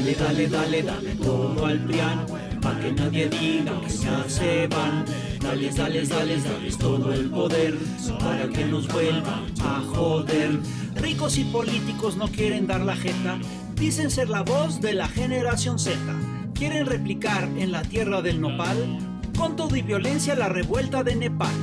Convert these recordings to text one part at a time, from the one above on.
Dale, dale, dale, dale todo al PRIAN, pa' que nadie diga que ya se van. Dales, dales, dales, dales todo el poder, para que nos vuelvan a joder. Ricos y políticos no quieren dar la jeta, dicen ser la voz de la generación Z. Quieren replicar en la tierra del nopal, con todo y violencia, la revuelta de Nepal.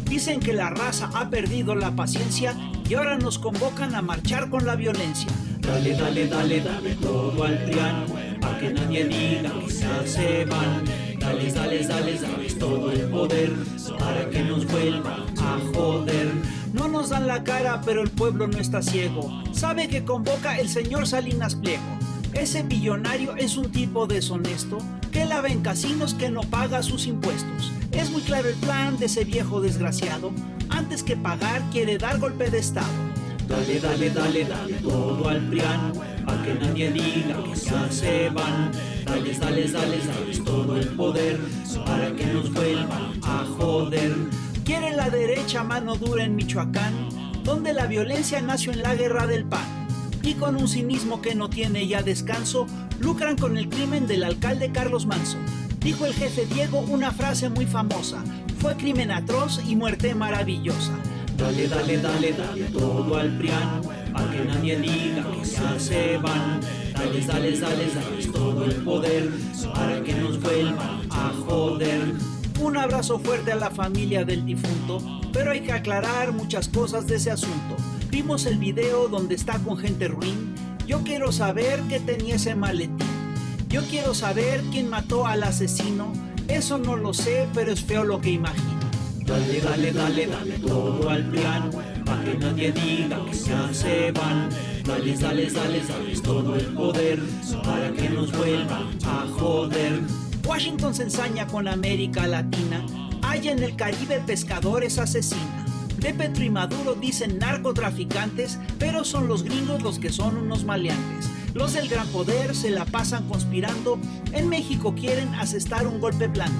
Dicen que la raza ha perdido la paciencia y ahora nos convocan a marchar con la violencia. Dale, dale, dale, dale todo al PRIAN, pa' que nadie diga que ya se van. Dales, dales, dales, dales todo el poder, para que nos vuelvan a joder. No nos dan la cara, pero el pueblo no está ciego. Sabe que convoca el señor Salinas Pliego. Ese billonario es un tipo deshonesto, que lava en casinos, que no paga sus impuestos. Es muy claro el plan de ese viejo desgraciado, antes que pagar quiere dar golpe de estado. Dale, dale, dale, dale todo al PRIAN, pa' que nadie diga que ya se van. Dales, dales, dales, dales todo el poder, para que nos vuelvan a joder. Quiere la derecha mano dura en Michoacán, donde la violencia nació en la guerra del PAN. Y con un cinismo que no tiene ya descanso, lucran con el crimen del alcalde Carlos Manso. Dijo el jefe Diego una frase muy famosa: fue crimen atroz y muerte maravillosa. Dale, dale, dale, dale todo al PRIAN, pa' que nadie diga que ya se van. Dales, dales, dales, dales todo el poder, para que nos vuelvan a joder. Un abrazo fuerte a la familia del difunto, pero hay que aclarar muchas cosas de ese asunto. Vimos el video donde está con gente ruin. Yo quiero saber qué tenía ese maletín. Yo quiero saber quién mató al asesino. Eso no lo sé, pero es feo lo que imagino. Dale, dale, dale, dale todo al PRIAN, pa' que nadie diga que ya se van. Dales, dales, dales, dales todo el poder, para que nos vuelvan a joder. Washington se ensaña con América Latina, allá en el Caribe pescadores asesina. De Petro y Maduro dicen narcotraficantes, pero son los gringos los que son unos maleantes. Los del gran poder se la pasan conspirando, en México quieren asestar un golpe blando.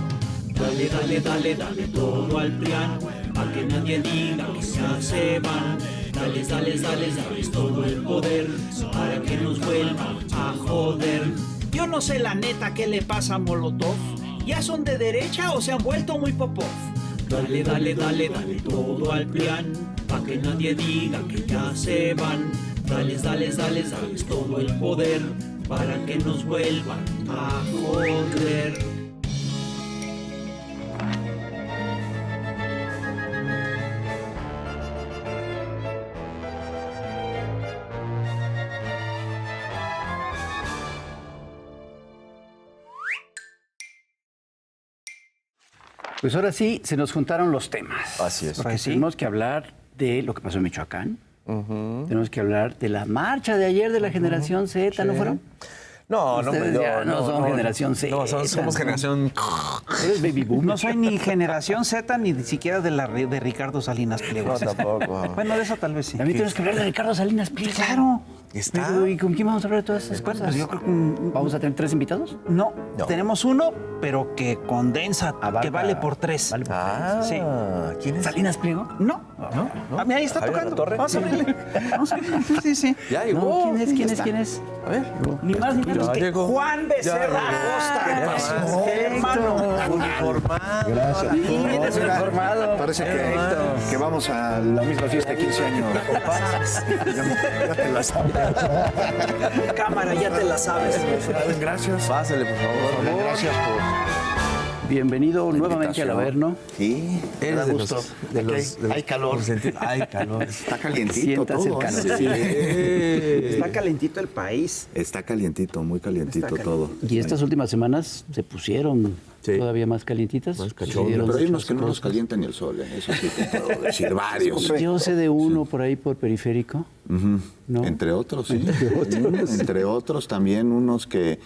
Dale, dale, dale, dale todo al PRIAN, pa' que nadie diga que ya se van. Dales, dales, dales, dales todo el poder, para que nos vuelvan a joder. Yo no sé la neta qué le pasa a Molotov, ya son de derecha o se han vuelto muy popov. Dale, dale, dale, dale todo al PRIAN, pa' que nadie diga que ya se van. Dales, dales, dales, dales todo el poder, para que nos vuelvan a joder. Pues ahora sí, se nos juntaron los temas. Así es. Porque tenemos que hablar de lo que pasó en Michoacán. Tenemos que hablar de la marcha de ayer de la generación Z, ¿no fueron? No, Ustedes ya no son generación Z. No, somos generación... ¿Eres baby boom? No soy ni generación Z ni siquiera de Ricardo Salinas Pliego. No, tampoco. Bueno, de eso tal vez sí. También tenemos que hablar de Ricardo Salinas Pliego. Claro. ¿Está? Pero, ¿y con quién vamos a hablar de todas esas cosas? Pues yo creo que... ¿Vamos a tener 3 invitados? No, No. tenemos uno, pero que condensa, Abarca- que vale por 3. Vale por Sí. ¿Quién es? ¿Salinas Pliego? No. Ah, mira, ahí está ¿Javier tocando. Alatorre? Vamos a verle. Vamos a verle. Sí, sí. Ya No, llegó. ¿quién es? ¿Quién Ya es? está. ¿Quién es? A ver. Ni más ni menos Ya que llegó. Juan Becerra Costa. ¿Qué pasó? Hermano. Uniformado. Gracias. Sí, vienes uniformado. Parece que vamos a la misma fiesta de 15 años. Ya te la sabes. Cámara, ya te la sabes. Gracias. Pásale, por favor. Gracias por... Bienvenido nuevamente al invitación. Averno. Sí, Me da gusto. Hay calor. Hay calor. Está calientito Sientas todo. el calor. ¿eh? Está calentito el país. Está calientito, muy calientito Está todo. Y estas últimas semanas se pusieron Sí. todavía más calientitas. Más Se cachondo. dieron Pero hay unos muchas que no nos cosas. calienta ni el sol, ¿eh? Eso sí te puedo decir, varios. Yo sé de uno por ahí por periférico. Ujú. ¿No? Entre otros, sí. Entre otros también unos que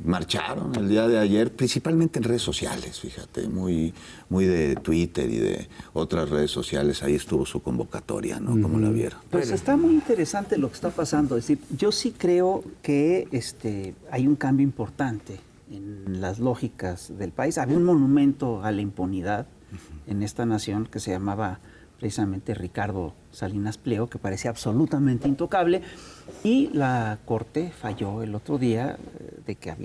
marcharon el día de ayer, principalmente en redes sociales, fíjate, muy de Twitter y de otras redes sociales. Ahí estuvo su convocatoria, ¿no? Como la vieron. Pues está muy interesante lo que está pasando. Es decir, yo sí creo que hay un cambio importante en las lógicas del país. Había un monumento a la impunidad en esta nación que se llamaba precisamente Ricardo Salinas Pliego, que parecía absolutamente intocable, y la Corte falló el otro día de que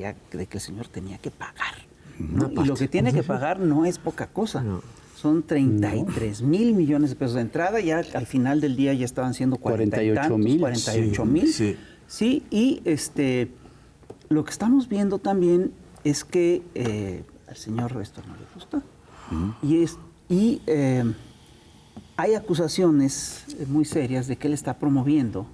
el señor tenía que pagar, ¿no? Y lo que tiene que pagar no es poca cosa. No. Son 33 mil millones de pesos de entrada, ya al final del día ya estaban siendo 48 mil. Sí. Sí, y lo que estamos viendo también es que al señor esto no le gusta. Y hay acusaciones muy serias de que él está promoviendo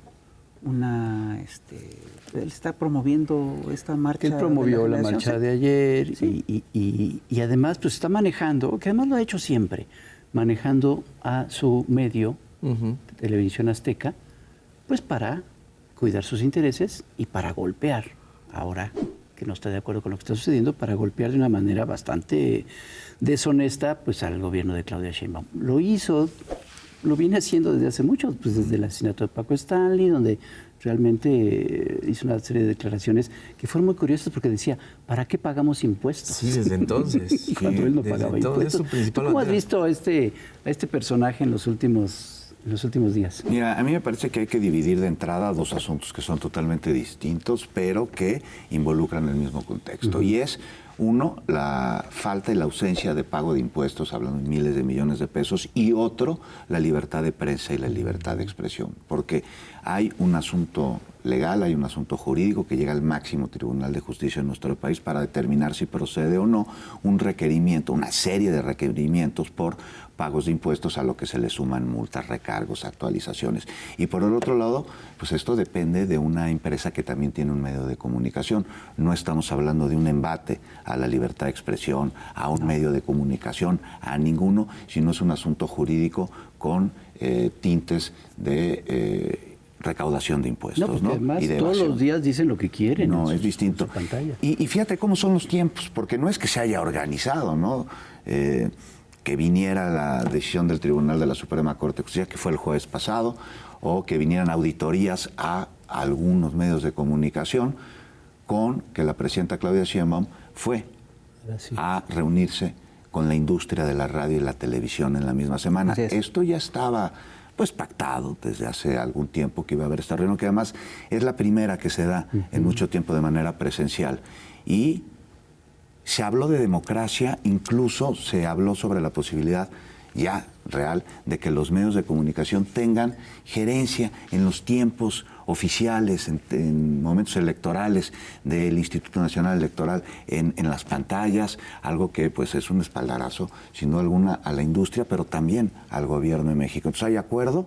esta marcha. Él promovió la marcha ¿sí? de ayer, sí. y además pues está manejando, que además lo ha hecho siempre, manejando a su medio, Televisión Azteca, pues para cuidar sus intereses y para golpear, ahora que no está de acuerdo con lo que está sucediendo, para golpear de una manera bastante deshonesta pues al gobierno de Claudia Sheinbaum. Lo viene haciendo desde hace mucho, pues desde el asesinato de Paco Stanley, donde realmente hizo una serie de declaraciones que fueron muy curiosas porque decía, ¿para qué pagamos impuestos? Sí, desde entonces. Cuando él no pagaba impuestos. ¿Tú cómo has visto a este personaje en los últimos días? Mira, a mí me parece que hay que dividir de entrada dos asuntos que son totalmente distintos, pero que involucran el mismo contexto. Y es, uno, la falta y la ausencia de pago de impuestos, hablando de miles de millones de pesos, y otro, la libertad de prensa y la libertad de expresión. Porque hay un asunto legal, hay un asunto jurídico que llega al máximo Tribunal de Justicia en nuestro país para determinar si procede o no un requerimiento, una serie de requerimientos por pagos de impuestos, a lo que se le suman multas, recargos, actualizaciones. Y por el otro lado, pues esto depende de una empresa que también tiene un medio de comunicación. No estamos hablando de un embate a la libertad de expresión, a un medio de comunicación, a ninguno, sino es un asunto jurídico con tintes de recaudación de impuestos, ¿no? Porque además y de todos evasión. los días dicen lo que quieren. No, es distinto. Y fíjate cómo son los tiempos, porque no es que se haya organizado, ¿no? Que viniera la decisión del Tribunal de la Suprema Corte de Justicia, que fue el jueves pasado, o que vinieran auditorías a algunos medios de comunicación, con que la presidenta Claudia Sheinbaum fue a reunirse con la industria de la radio y la televisión en la misma semana. Esto ya estaba pues pactado desde hace algún tiempo que iba a haber esta reunión, que además es la primera que se da en mucho tiempo de manera presencial. Y se habló de democracia, incluso se habló sobre la posibilidad ya real de que los medios de comunicación tengan gerencia en los tiempos oficiales, en momentos electorales del Instituto Nacional Electoral, en las pantallas, algo que pues es un espaldarazo, sin duda alguna, a la industria, pero también al gobierno de México. Entonces hay acuerdo,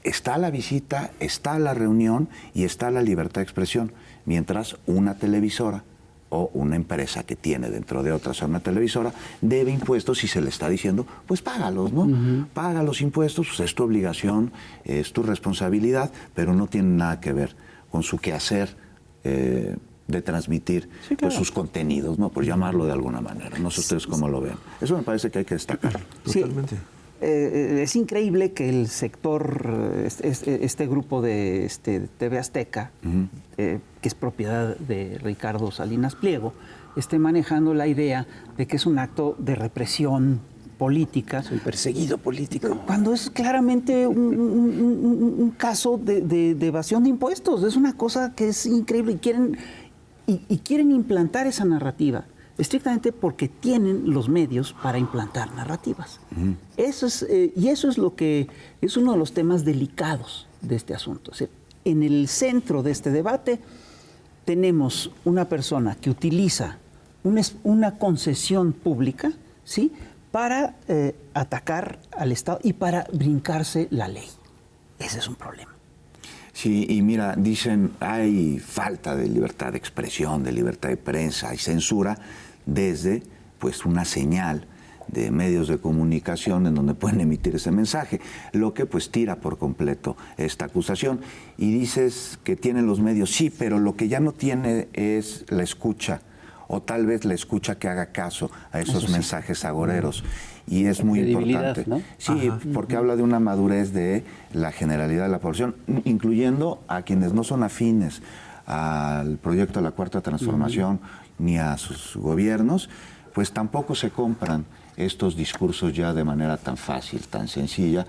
está la visita, está la reunión y está la libertad de expresión, mientras una televisora o una empresa que tiene dentro de otras una televisora debe impuestos y se le está diciendo, pues págalos, ¿no? Paga los impuestos, pues es tu obligación, es tu responsabilidad, pero no tiene nada que ver con su quehacer de transmitir pues, sus contenidos, ¿no? Por llamarlo de alguna manera. No sé ustedes cómo lo ven. Eso me parece que hay que destacar. Totalmente. Es increíble que el sector, este grupo de TV Azteca, que es propiedad de Ricardo Salinas Pliego, esté manejando la idea de que es un acto de represión política. Es un perseguido político. Cuando es claramente un caso de evasión de impuestos. Es una cosa que es increíble y quieren implantar esa narrativa. Estrictamente porque tienen los medios para implantar narrativas. Eso es lo que es uno de los temas delicados de este asunto. O sea, en el centro de este debate tenemos una persona que utiliza una concesión pública, ¿sí?, para atacar al Estado y para brincarse la ley. Ese es un problema. Sí, y mira, dicen, hay falta de libertad de expresión, de libertad de prensa, hay censura desde pues una señal de medios de comunicación en donde pueden emitir ese mensaje, lo que pues tira por completo esta acusación. Y dices que tienen los medios, sí, pero lo que ya no tiene es la escucha, o tal vez la escucha que haga caso a esos mensajes agoreros. Y es muy importante, ¿no? Sí, porque habla de una madurez de la generalidad de la población, incluyendo a quienes no son afines al proyecto de la Cuarta Transformación ni a sus gobiernos, pues tampoco se compran estos discursos ya de manera tan fácil, tan sencilla,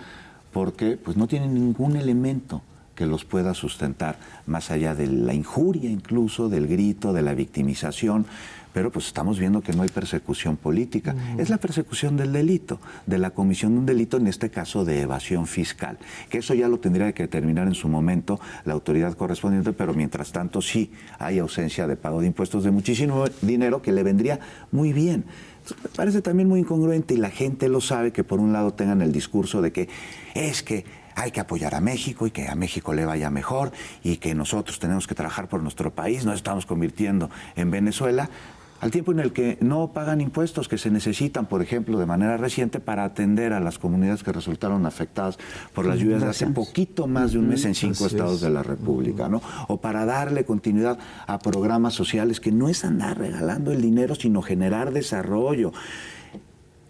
porque pues no tienen ningún elemento que los pueda sustentar, más allá de la injuria incluso, del grito, de la victimización, pero pues estamos viendo que no hay persecución política. Es la persecución del delito, de la comisión de un delito, en este caso de evasión fiscal, que eso ya lo tendría que determinar en su momento la autoridad correspondiente, pero mientras tanto sí hay ausencia de pago de impuestos de muchísimo dinero que le vendría muy bien. Entonces, me parece también muy incongruente, y la gente lo sabe, que por un lado tengan el discurso de que es que hay que apoyar a México y que a México le vaya mejor y que nosotros tenemos que trabajar por nuestro país, nos estamos convirtiendo en Venezuela, al tiempo en el que no pagan impuestos que se necesitan, por ejemplo, de manera reciente para atender a las comunidades que resultaron afectadas por las lluvias de hace poquito más de un mes en 5 estados de la República, ¿no? O para darle continuidad a programas sociales, que no es andar regalando el dinero, sino generar desarrollo,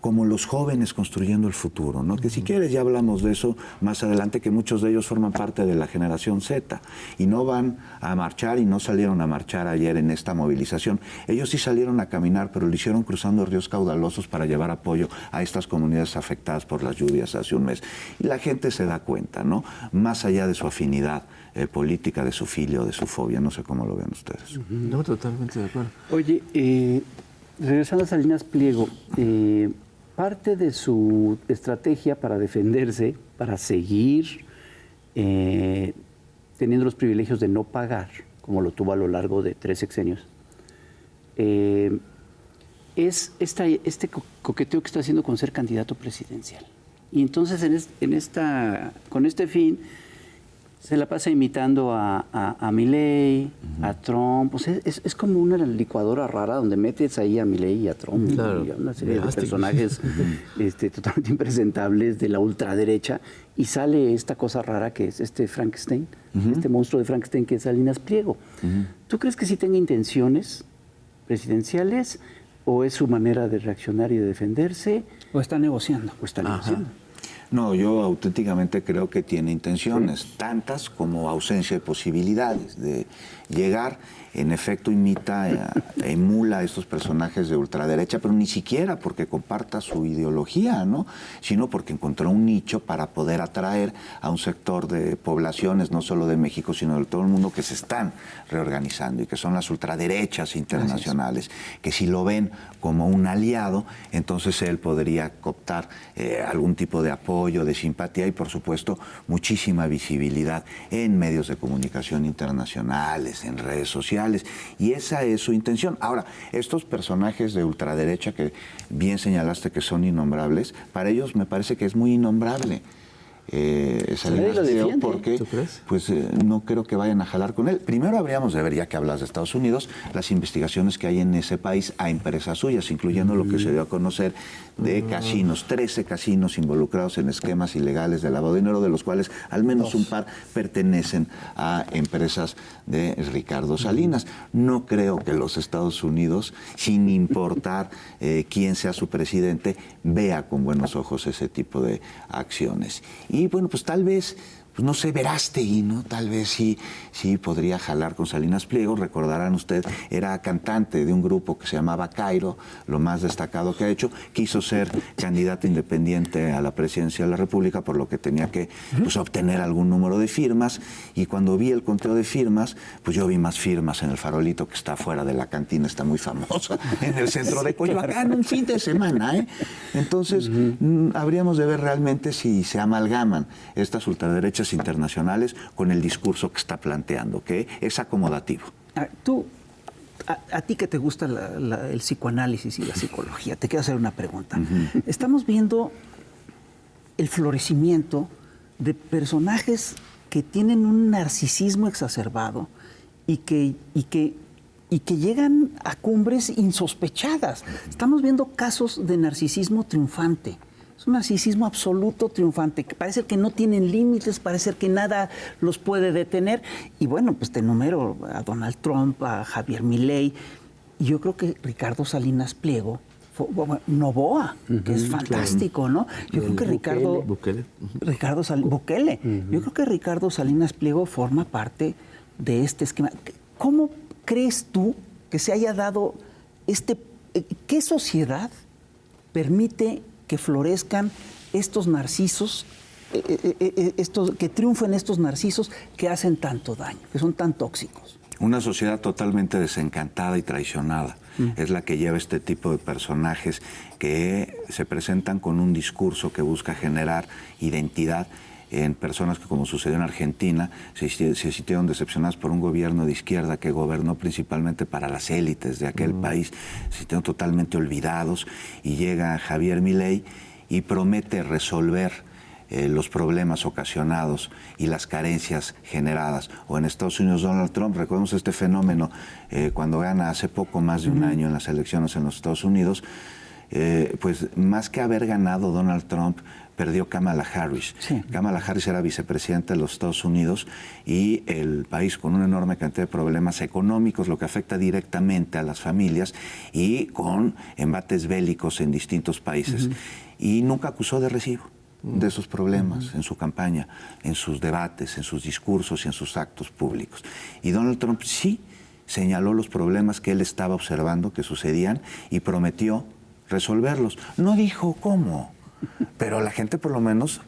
como los jóvenes construyendo el futuro, ¿no? Que si quieres ya hablamos de eso más adelante, que muchos de ellos forman parte de la generación Z y no van a marchar y no salieron a marchar ayer en esta movilización. Ellos sí salieron a caminar, pero lo hicieron cruzando ríos caudalosos para llevar apoyo a estas comunidades afectadas por las lluvias hace un mes. Y la gente se da cuenta, ¿no? Más allá de su afinidad política, de su filio, de su fobia, no sé cómo lo ven ustedes. No, totalmente de acuerdo. Oye, regresando a Salinas Pliego, parte de su estrategia para defenderse, para seguir teniendo los privilegios de no pagar, como lo tuvo a lo largo de 3 sexenios, es este coqueteo que está haciendo con ser candidato presidencial. Y entonces con este fin se la pasa imitando a Milei, a Trump. O sea, es como una licuadora rara donde metes ahí a Milei y a Trump, claro, y a una serie de personajes totalmente impresentables de la ultraderecha, y sale esta cosa rara que es este Frankenstein, este monstruo de Frankenstein que es Salinas Pliego. ¿Tú crees que sí tenga intenciones presidenciales, o es su manera de reaccionar y de defenderse? ¿O está negociando? ¿O está negociando? No, yo auténticamente creo que tiene intenciones, tantas como ausencia de posibilidades de llegar. En efecto, emula a estos personajes de ultraderecha, pero ni siquiera porque comparta su ideología, ¿no? Sino porque encontró un nicho para poder atraer a un sector de poblaciones, no solo de México, sino de todo el mundo, que se están reorganizando y que son las ultraderechas internacionales, que si lo ven como un aliado, entonces él podría cooptar algún tipo de apoyo, de simpatía y, por supuesto, muchísima visibilidad en medios de comunicación internacionales, en redes sociales. Y esa es su intención. Ahora, estos personajes de ultraderecha que bien señalaste que son innombrables, para ellos me parece que es muy innombrable Salinas Pliego, porque pues no creo que vayan a jalar con él. Primero habríamos de ver, ya que hablas de Estados Unidos, las investigaciones que hay en ese país a empresas suyas, incluyendo lo que se dio a conocer de casinos, 13 casinos involucrados en esquemas ilegales de lavado de dinero, de los cuales al menos un par pertenecen a empresas de Ricardo Salinas. No creo que los Estados Unidos, sin importar quién sea su presidente, vea con buenos ojos ese tipo de acciones. Y bueno, pues tal vez, pues no sé, Verástegui, ¿no? Tal vez sí podría jalar con Salinas Pliego. Recordarán ustedes, era cantante de un grupo que se llamaba Cairo, lo más destacado que ha hecho. Quiso ser candidato independiente a la presidencia de la República, por lo que tenía que pues, obtener algún número de firmas. Y cuando vi el conteo de firmas, pues yo vi más firmas en el farolito que está fuera de la cantina, está muy famosa, en el centro de Coyoacán, un fin de semana, ¿eh? Entonces, habríamos de ver realmente si se amalgaman estas ultraderechas internacionales con el discurso que está planteando, que es acomodativo. A ti que te gusta el psicoanálisis y la psicología, te quiero hacer una pregunta. Estamos viendo el florecimiento de personajes que tienen un narcisismo exacerbado y que llegan a cumbres insospechadas. Estamos viendo casos de narcisismo triunfante. Es un narcisismo absoluto triunfante, que parece que no tienen límites, parece que nada los puede detener. Y bueno, pues te enumero a Donald Trump, a Javier Milei. Y yo creo que Ricardo Salinas Pliego, Noboa, que es fantástico, ¿no? Yo creo que Bukele. Yo creo que Ricardo Salinas Pliego forma parte de este esquema. ¿Cómo crees tú que se haya dado ¿qué sociedad permite que florezcan estos narcisos, que triunfen estos narcisos que hacen tanto daño, que son tan tóxicos. Una sociedad totalmente desencantada y traicionada es la que lleva este tipo de personajes que se presentan con un discurso que busca generar identidad en personas que, como sucedió en Argentina, se sintieron decepcionadas por un gobierno de izquierda que gobernó principalmente para las élites de aquel país, se sintieron totalmente olvidados, y llega Javier Milei y promete resolver los problemas ocasionados y las carencias generadas. O en Estados Unidos, Donald Trump, recordemos este fenómeno, cuando gana hace poco más de un año en las elecciones en los Estados Unidos, pues más que haber ganado Donald Trump, perdió Kamala Harris. Sí. Kamala Harris era vicepresidenta de los Estados Unidos, y el país con una enorme cantidad de problemas económicos, lo que afecta directamente a las familias, y con embates bélicos en distintos países. Y nunca acusó de recibo de esos problemas en su campaña, en sus debates, en sus discursos y en sus actos públicos. Y Donald Trump sí señaló los problemas que él estaba observando que sucedían y prometió resolverlos. No dijo cómo, pero la gente por lo menos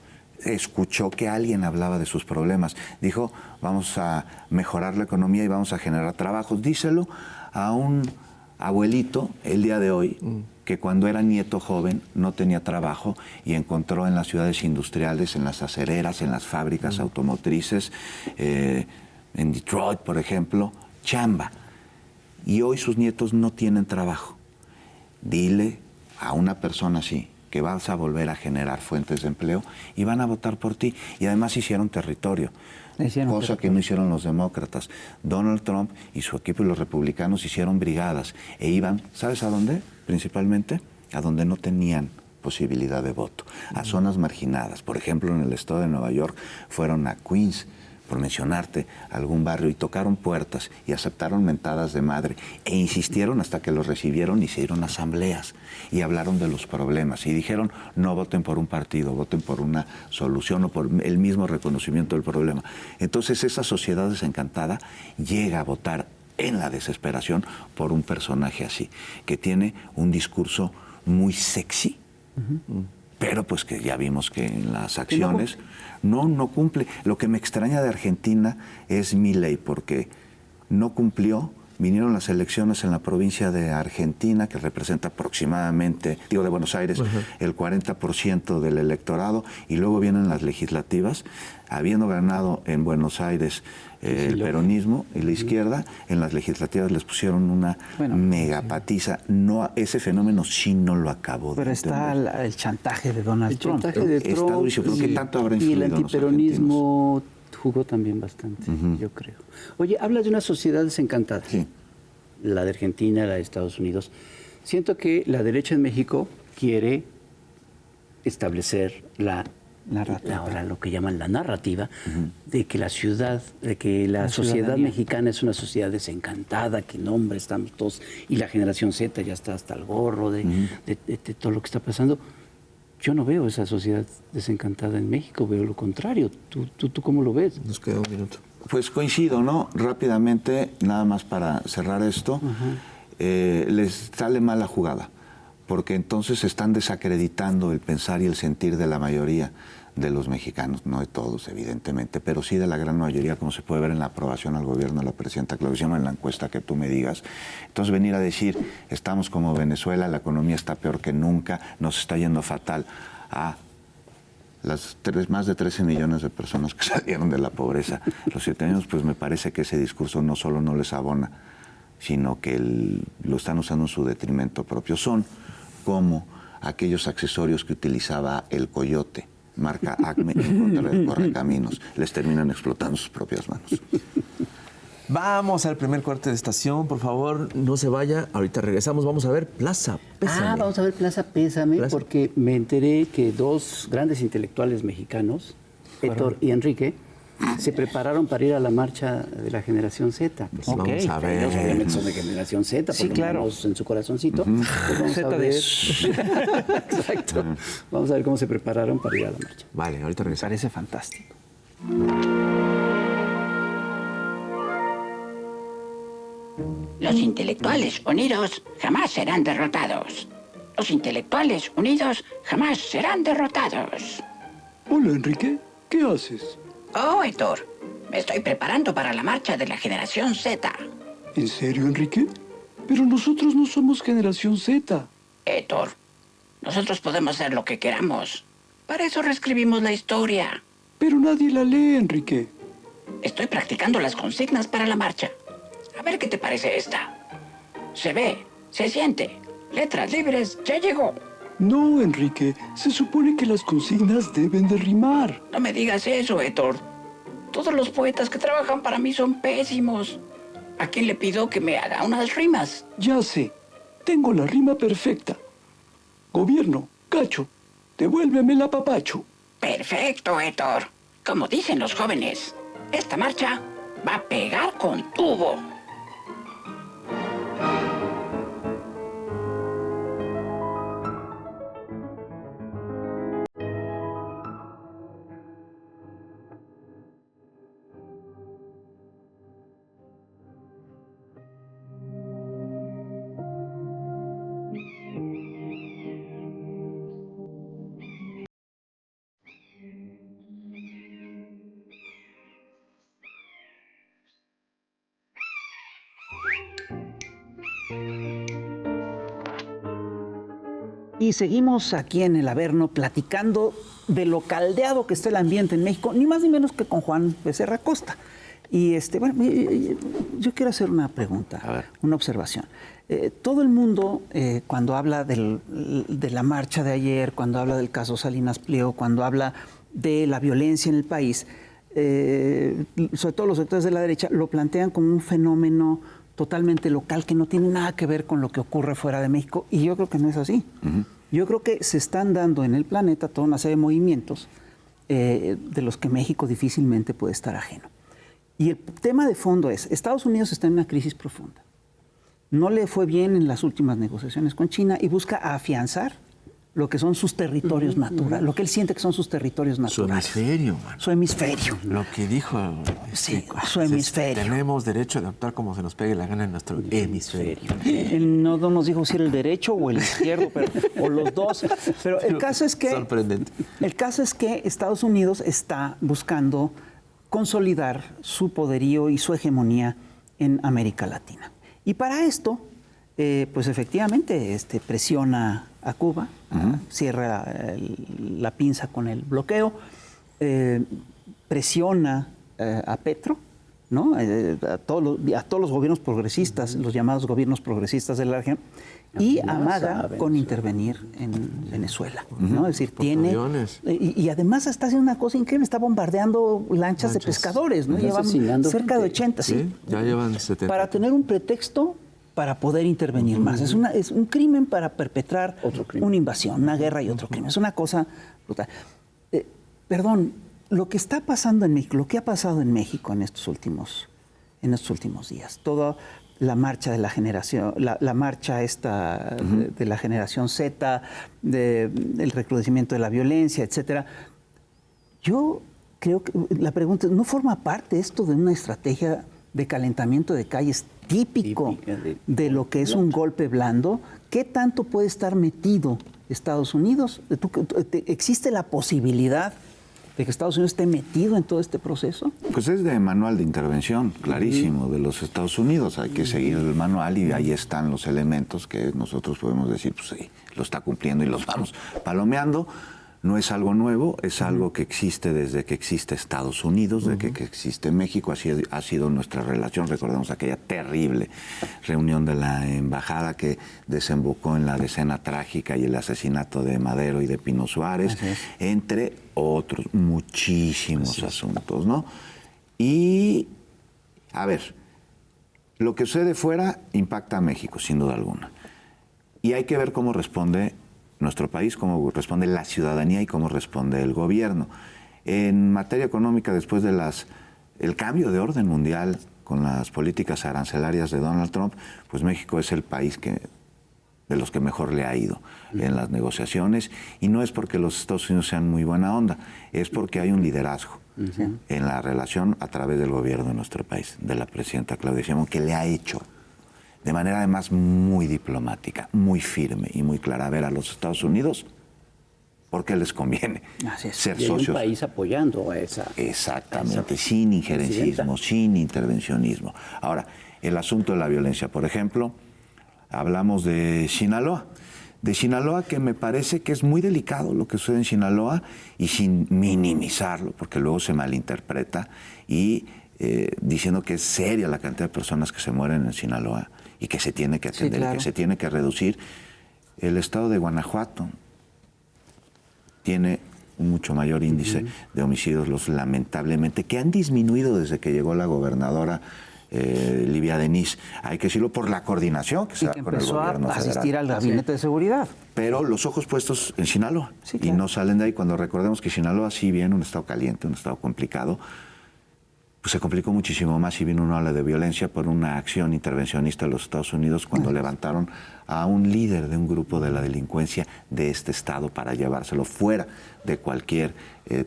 escuchó que alguien hablaba de sus problemas. Dijo, vamos a mejorar la economía y vamos a generar trabajos. Díselo a un abuelito el día de hoy, que cuando era nieto joven no tenía trabajo y encontró en las ciudades industriales, en las acereras, en las fábricas automotrices, en Detroit, por ejemplo, chamba. Y hoy sus nietos no tienen trabajo. Dile a una persona así que vas a volver a generar fuentes de empleo y van a votar por ti. Y además hicieron territorio. Cosa que no hicieron los demócratas. Donald Trump y su equipo y los republicanos hicieron brigadas e iban, ¿sabes a dónde? Principalmente a donde no tenían posibilidad de voto, a zonas marginadas. Por ejemplo, en el estado de Nueva York fueron a Queens, por mencionarte algún barrio, y tocaron puertas y aceptaron mentadas de madre e insistieron hasta que los recibieron, hicieron asambleas y hablaron de los problemas y dijeron, no voten por un partido, voten por una solución o por el mismo reconocimiento del problema. Entonces esa sociedad desencantada llega a votar en la desesperación por un personaje así, que tiene un discurso muy sexy, pero pues que ya vimos que en las acciones no cumple. Lo que me extraña de Argentina es Milei, porque no cumplió. Vinieron las elecciones en la provincia de Argentina, que representa aproximadamente, de Buenos Aires, el 40% del electorado, y luego vienen las legislativas. Habiendo ganado en Buenos Aires el peronismo y la izquierda, en las legislativas les pusieron una megapatiza. No, ese fenómeno sí no lo acabó de entender. Pero está el chantaje de Donald Trump. El chantaje de Trump, está durísimo, pero ¿qué tanto habrá influido y el en los antiperonismo jugó también bastante, yo creo. Oye, hablas de una sociedad desencantada. Sí. La de Argentina, la de Estados Unidos. Siento que la derecha en México quiere establecer ahora lo que llaman la narrativa de que la sociedad mexicana es una sociedad desencantada, que no, hombre, estamos todos, y la generación Z ya está hasta el gorro de todo lo que está pasando. Yo no veo esa sociedad desencantada en México, veo lo contrario. ¿Tú cómo lo ves? Nos queda un minuto. Pues coincido, ¿no? Rápidamente, nada más para cerrar esto, les sale mal la jugada, porque entonces están desacreditando el pensar y el sentir de la mayoría de los mexicanos, no de todos, evidentemente, pero sí de la gran mayoría, como se puede ver en la aprobación al gobierno de la presidenta Claudia Sheinbaum, en la encuesta que tú me digas. Entonces venir a decir, estamos como Venezuela, la economía está peor que nunca, nos está yendo fatal, a las más de 13 millones de personas que salieron de la pobreza los 7 años, pues me parece que ese discurso no solo no les abona, sino que lo están usando en su detrimento propio. Son como aquellos accesorios que utilizaba el Coyote, marca Acme, en contra del correcaminos. Les terminan explotando sus propias manos. Vamos al primer corte de estación, por favor, no se vaya. Ahorita regresamos, vamos a ver Plaza Pésame. Vamos a ver Plaza Pésame, porque me enteré que dos grandes intelectuales mexicanos, Héctor y Enrique, se prepararon para ir a la marcha de la generación Z. Pues vamos a ver. Ellos obviamente son de generación Z, sí, claro, en su corazoncito. Pues vamos a ver. Exacto. Vamos a ver cómo se prepararon para ir a la marcha. Vale, ahorita regresamos. Parece fantástico. Los intelectuales unidos jamás serán derrotados. Los intelectuales unidos jamás serán derrotados. Hola, Enrique. ¿Qué haces? Oh, Héctor, me estoy preparando para la marcha de la generación Z. ¿En serio, Enrique? Pero nosotros no somos generación Z. Héctor, nosotros podemos hacer lo que queramos. Para eso reescribimos la historia. Pero nadie la lee, Enrique. Estoy practicando las consignas para la marcha. A ver qué te parece esta. Se ve, se siente. Letras libres, ya llegó. No, Enrique. Se supone que las consignas deben de rimar. No me digas eso, Héctor. Todos los poetas que trabajan para mí son pésimos. ¿A quién le pido que me haga unas rimas? Ya sé. Tengo la rima perfecta. Gobierno, cacho, devuélveme el apapacho. Perfecto, Héctor. Como dicen los jóvenes, esta marcha va a pegar con tubo. Y seguimos aquí en el Averno platicando de lo caldeado que está el ambiente en México, ni más ni menos que con Juan Becerra Costa. Y bueno, yo quiero hacer una pregunta, una observación. Todo el mundo, cuando habla de la marcha de ayer, cuando habla del caso Salinas Pliego, cuando habla de la violencia en el país, sobre todo los sectores de la derecha, lo plantean como un fenómeno totalmente local que no tiene nada que ver con lo que ocurre fuera de México, y yo creo que no es así. Yo creo que se están dando en el planeta toda una serie de movimientos de los que México difícilmente puede estar ajeno. Y el tema de fondo es, Estados Unidos está en una crisis profunda. No le fue bien en las últimas negociaciones con China y busca afianzar lo que son sus territorios naturales, lo que él siente que son sus territorios naturales. Su hemisferio, man. Su hemisferio. Lo que dijo. Sí, su hemisferio. Tenemos derecho de actuar como se nos pegue la gana en nuestro hemisferio. Él no nos dijo si era el derecho o el izquierdo, o los dos. Pero el caso es que. Sorprendente. El caso es que Estados Unidos está buscando consolidar su poderío y su hegemonía en América Latina. Y para esto, pues efectivamente presiona a Cuba, cierra la pinza con el bloqueo, presiona a Petro, ¿no? A todos los gobiernos progresistas, los llamados gobiernos progresistas de la región, y amaga con intervenir en Venezuela, ¿no? Es decir, tiene... Y además está haciendo una cosa increíble, está bombardeando lanchas de pescadores, ¿no? Llevan cerca de 80, sí. Ya llevan 70. Para tener un pretexto para poder intervenir más. Es un crimen para perpetrar una invasión, una guerra y otro crimen. Es una cosa brutal. Perdón, lo que está pasando en México, lo que ha pasado en México en estos últimos días, toda la marcha de la generación, la marcha esta de la generación Z, el recrudecimiento de la violencia, etcétera. Yo creo que la pregunta es, ¿no forma parte esto de una estrategia de calentamiento de calles típico de lo que es un golpe blando? ¿Qué tanto puede estar metido Estados Unidos? ¿Existe la posibilidad de que Estados Unidos esté metido en todo este proceso? Pues es de manual de intervención, clarísimo, de los Estados Unidos. Hay que seguir el manual y ahí están los elementos que nosotros podemos decir, pues sí, lo está cumpliendo y los vamos palomeando. No es algo nuevo, es algo que existe desde que existe Estados Unidos, desde que existe México. Así ha sido nuestra relación. Recordemos aquella terrible reunión de la embajada que desembocó en la decena trágica y el asesinato de Madero y de Pino Suárez, entre otros muchísimos asuntos, ¿no? Y, a ver, lo que sucede fuera impacta a México, sin duda alguna. Y hay que ver cómo responde nuestro país, cómo responde la ciudadanía y cómo responde el gobierno. En materia económica, después de el cambio de orden mundial con las políticas arancelarias de Donald Trump, pues México es el país de los que mejor le ha ido en las negociaciones, y no es porque los Estados Unidos sean muy buena onda, es porque hay un liderazgo en la relación a través del gobierno de nuestro país, de la presidenta Claudia Sheinbaum, que le ha hecho de manera además muy diplomática, muy firme y muy clara. A ver, a los Estados Unidos, ¿por qué les conviene ser y hay socios? un país apoyando a esa. Exactamente, sin injerencismo, sin intervencionismo. Ahora, el asunto de la violencia, por ejemplo, hablamos de Sinaloa. De Sinaloa, que me parece que es muy delicado lo que sucede en Sinaloa, y sin minimizarlo, porque luego se malinterpreta, y diciendo que es seria la cantidad de personas que se mueren en Sinaloa y que se tiene que atender, y que se tiene que reducir. El estado de Guanajuato tiene un mucho mayor índice de homicidios, lamentablemente, que han disminuido desde que llegó la gobernadora Livia Denis, hay que decirlo, por la coordinación que se da con el gobierno empezó a federal. asistir al gabinete de seguridad. Pero los ojos puestos en Sinaloa, Sí, y claro. no salen de ahí. Cuando recordemos que Sinaloa sí viene un estado caliente, un estado complicado, pues se complicó muchísimo más y vino una ola de violencia por una acción intervencionista de los Estados Unidos cuando levantaron a un líder de un grupo de la delincuencia de este estado para llevárselo fuera de cualquier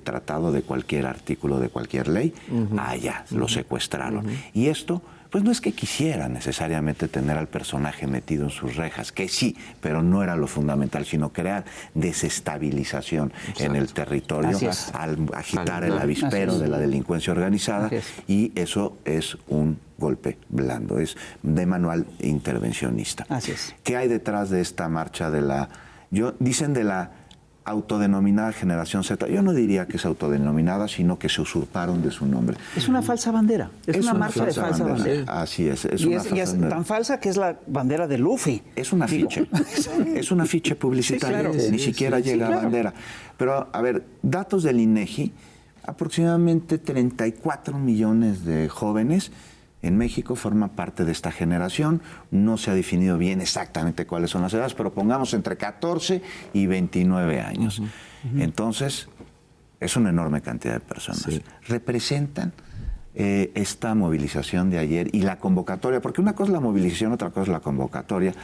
tratado, de cualquier artículo, de cualquier ley. Allá lo secuestraron. Y esto, pues no es que quisieran necesariamente tener al personaje metido en sus rejas, que sí, pero no era lo fundamental, sino crear desestabilización en el territorio al agitar el avispero de la delincuencia organizada, y eso es un golpe blando, es de manual intervencionista. Así es. ¿Qué hay detrás de esta marcha de la, dicen de la autodenominada generación Z? Yo no diría que es autodenominada, sino que se usurparon de su nombre. Es una falsa bandera. Es una marcha de falsa bandera. Así es. Y es tan falsa que es la bandera de Luffy. Es un afiche. Es un afiche publicitario. Sí, claro. Ni siquiera llega a bandera. Pero, a ver, datos del INEGI, aproximadamente 34 millones de jóvenes en México forman parte de esta generación. No se ha definido bien exactamente cuáles son las edades, pero pongamos entre 14 y 29 años. Entonces, es una enorme cantidad de personas. Representan esta movilización de ayer y la convocatoria, porque una cosa es la movilización, otra cosa es la convocatoria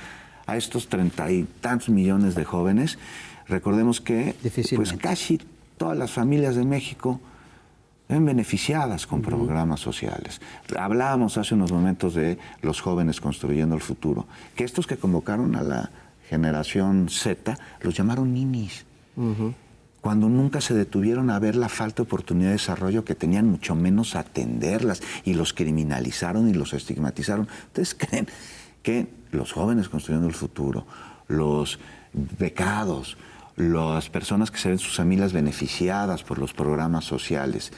a estos 30 y tantos millones de jóvenes. Recordemos que pues, casi todas las familias de México ven beneficiadas con programas sociales. Hablábamos hace unos momentos de los jóvenes construyendo el futuro, que estos que convocaron a la generación Z los llamaron ninis, cuando nunca se detuvieron a ver la falta de oportunidad de desarrollo que tenían, mucho menos atenderlas, y los criminalizaron y los estigmatizaron. ¿Ustedes creen que los jóvenes construyendo el futuro, los becados, las personas que se ven sus familias beneficiadas por los programas sociales,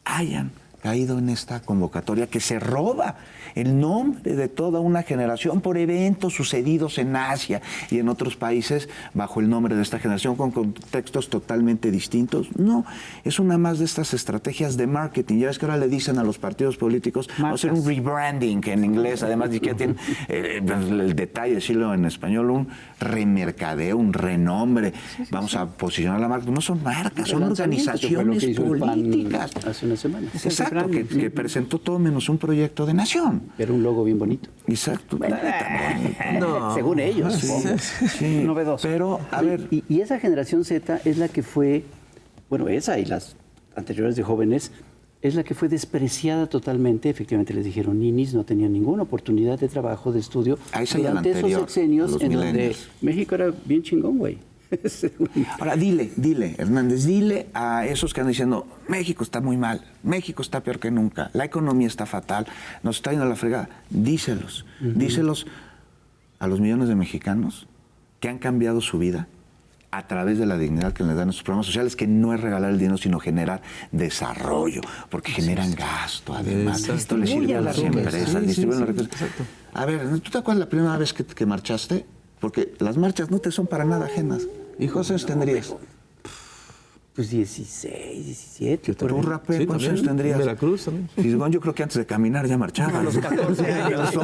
hayan caído en esta convocatoria que se roba el nombre de toda una generación por eventos sucedidos en Asia y en otros países bajo el nombre de esta generación con contextos totalmente distintos? No, es una más de estas estrategias de marketing. Ya ves que ahora le dicen a los partidos políticos, vamos a hacer un rebranding en inglés, además de que tienen el detalle, decirlo en español, un remercadeo, un renombre. Vamos a posicionar la marca. No son marcas, son organizaciones políticas. Hace una semana. Exacto, que presentó todo menos un proyecto de nación. Era un logo bien bonito. Exacto. No. Según ellos, sí, novedoso. Pero, a ver. Y esa generación Z es la que fue, bueno, esa y las anteriores de jóvenes, es la que fue despreciada totalmente. Efectivamente les dijeron ninis, no tenían ninguna oportunidad de trabajo, de estudio. Durante esos sexenios en donde México era bien chingón, güey. Ahora, dile, Hernández, dile a esos que andan diciendo, México está muy mal, México está peor que nunca, la economía está fatal, nos está yendo a la fregada. Díselos a los millones de mexicanos que han cambiado su vida a través de la dignidad que les dan estos programas sociales, que no es regalar el dinero, sino generar desarrollo, porque generan gasto, además. Esto le sirve a las empresas, distribuyen los recursos. A ver, ¿tú te acuerdas la primera vez que marchaste? Porque las marchas no te son para nada ajenas. ¿Y cuántos años tendrías? Pues 16, 17. ¿Tú, Rapé, cuántos años tendrías? Veracruz también. Yo creo que antes de caminar ya marchaba. A los 14 años.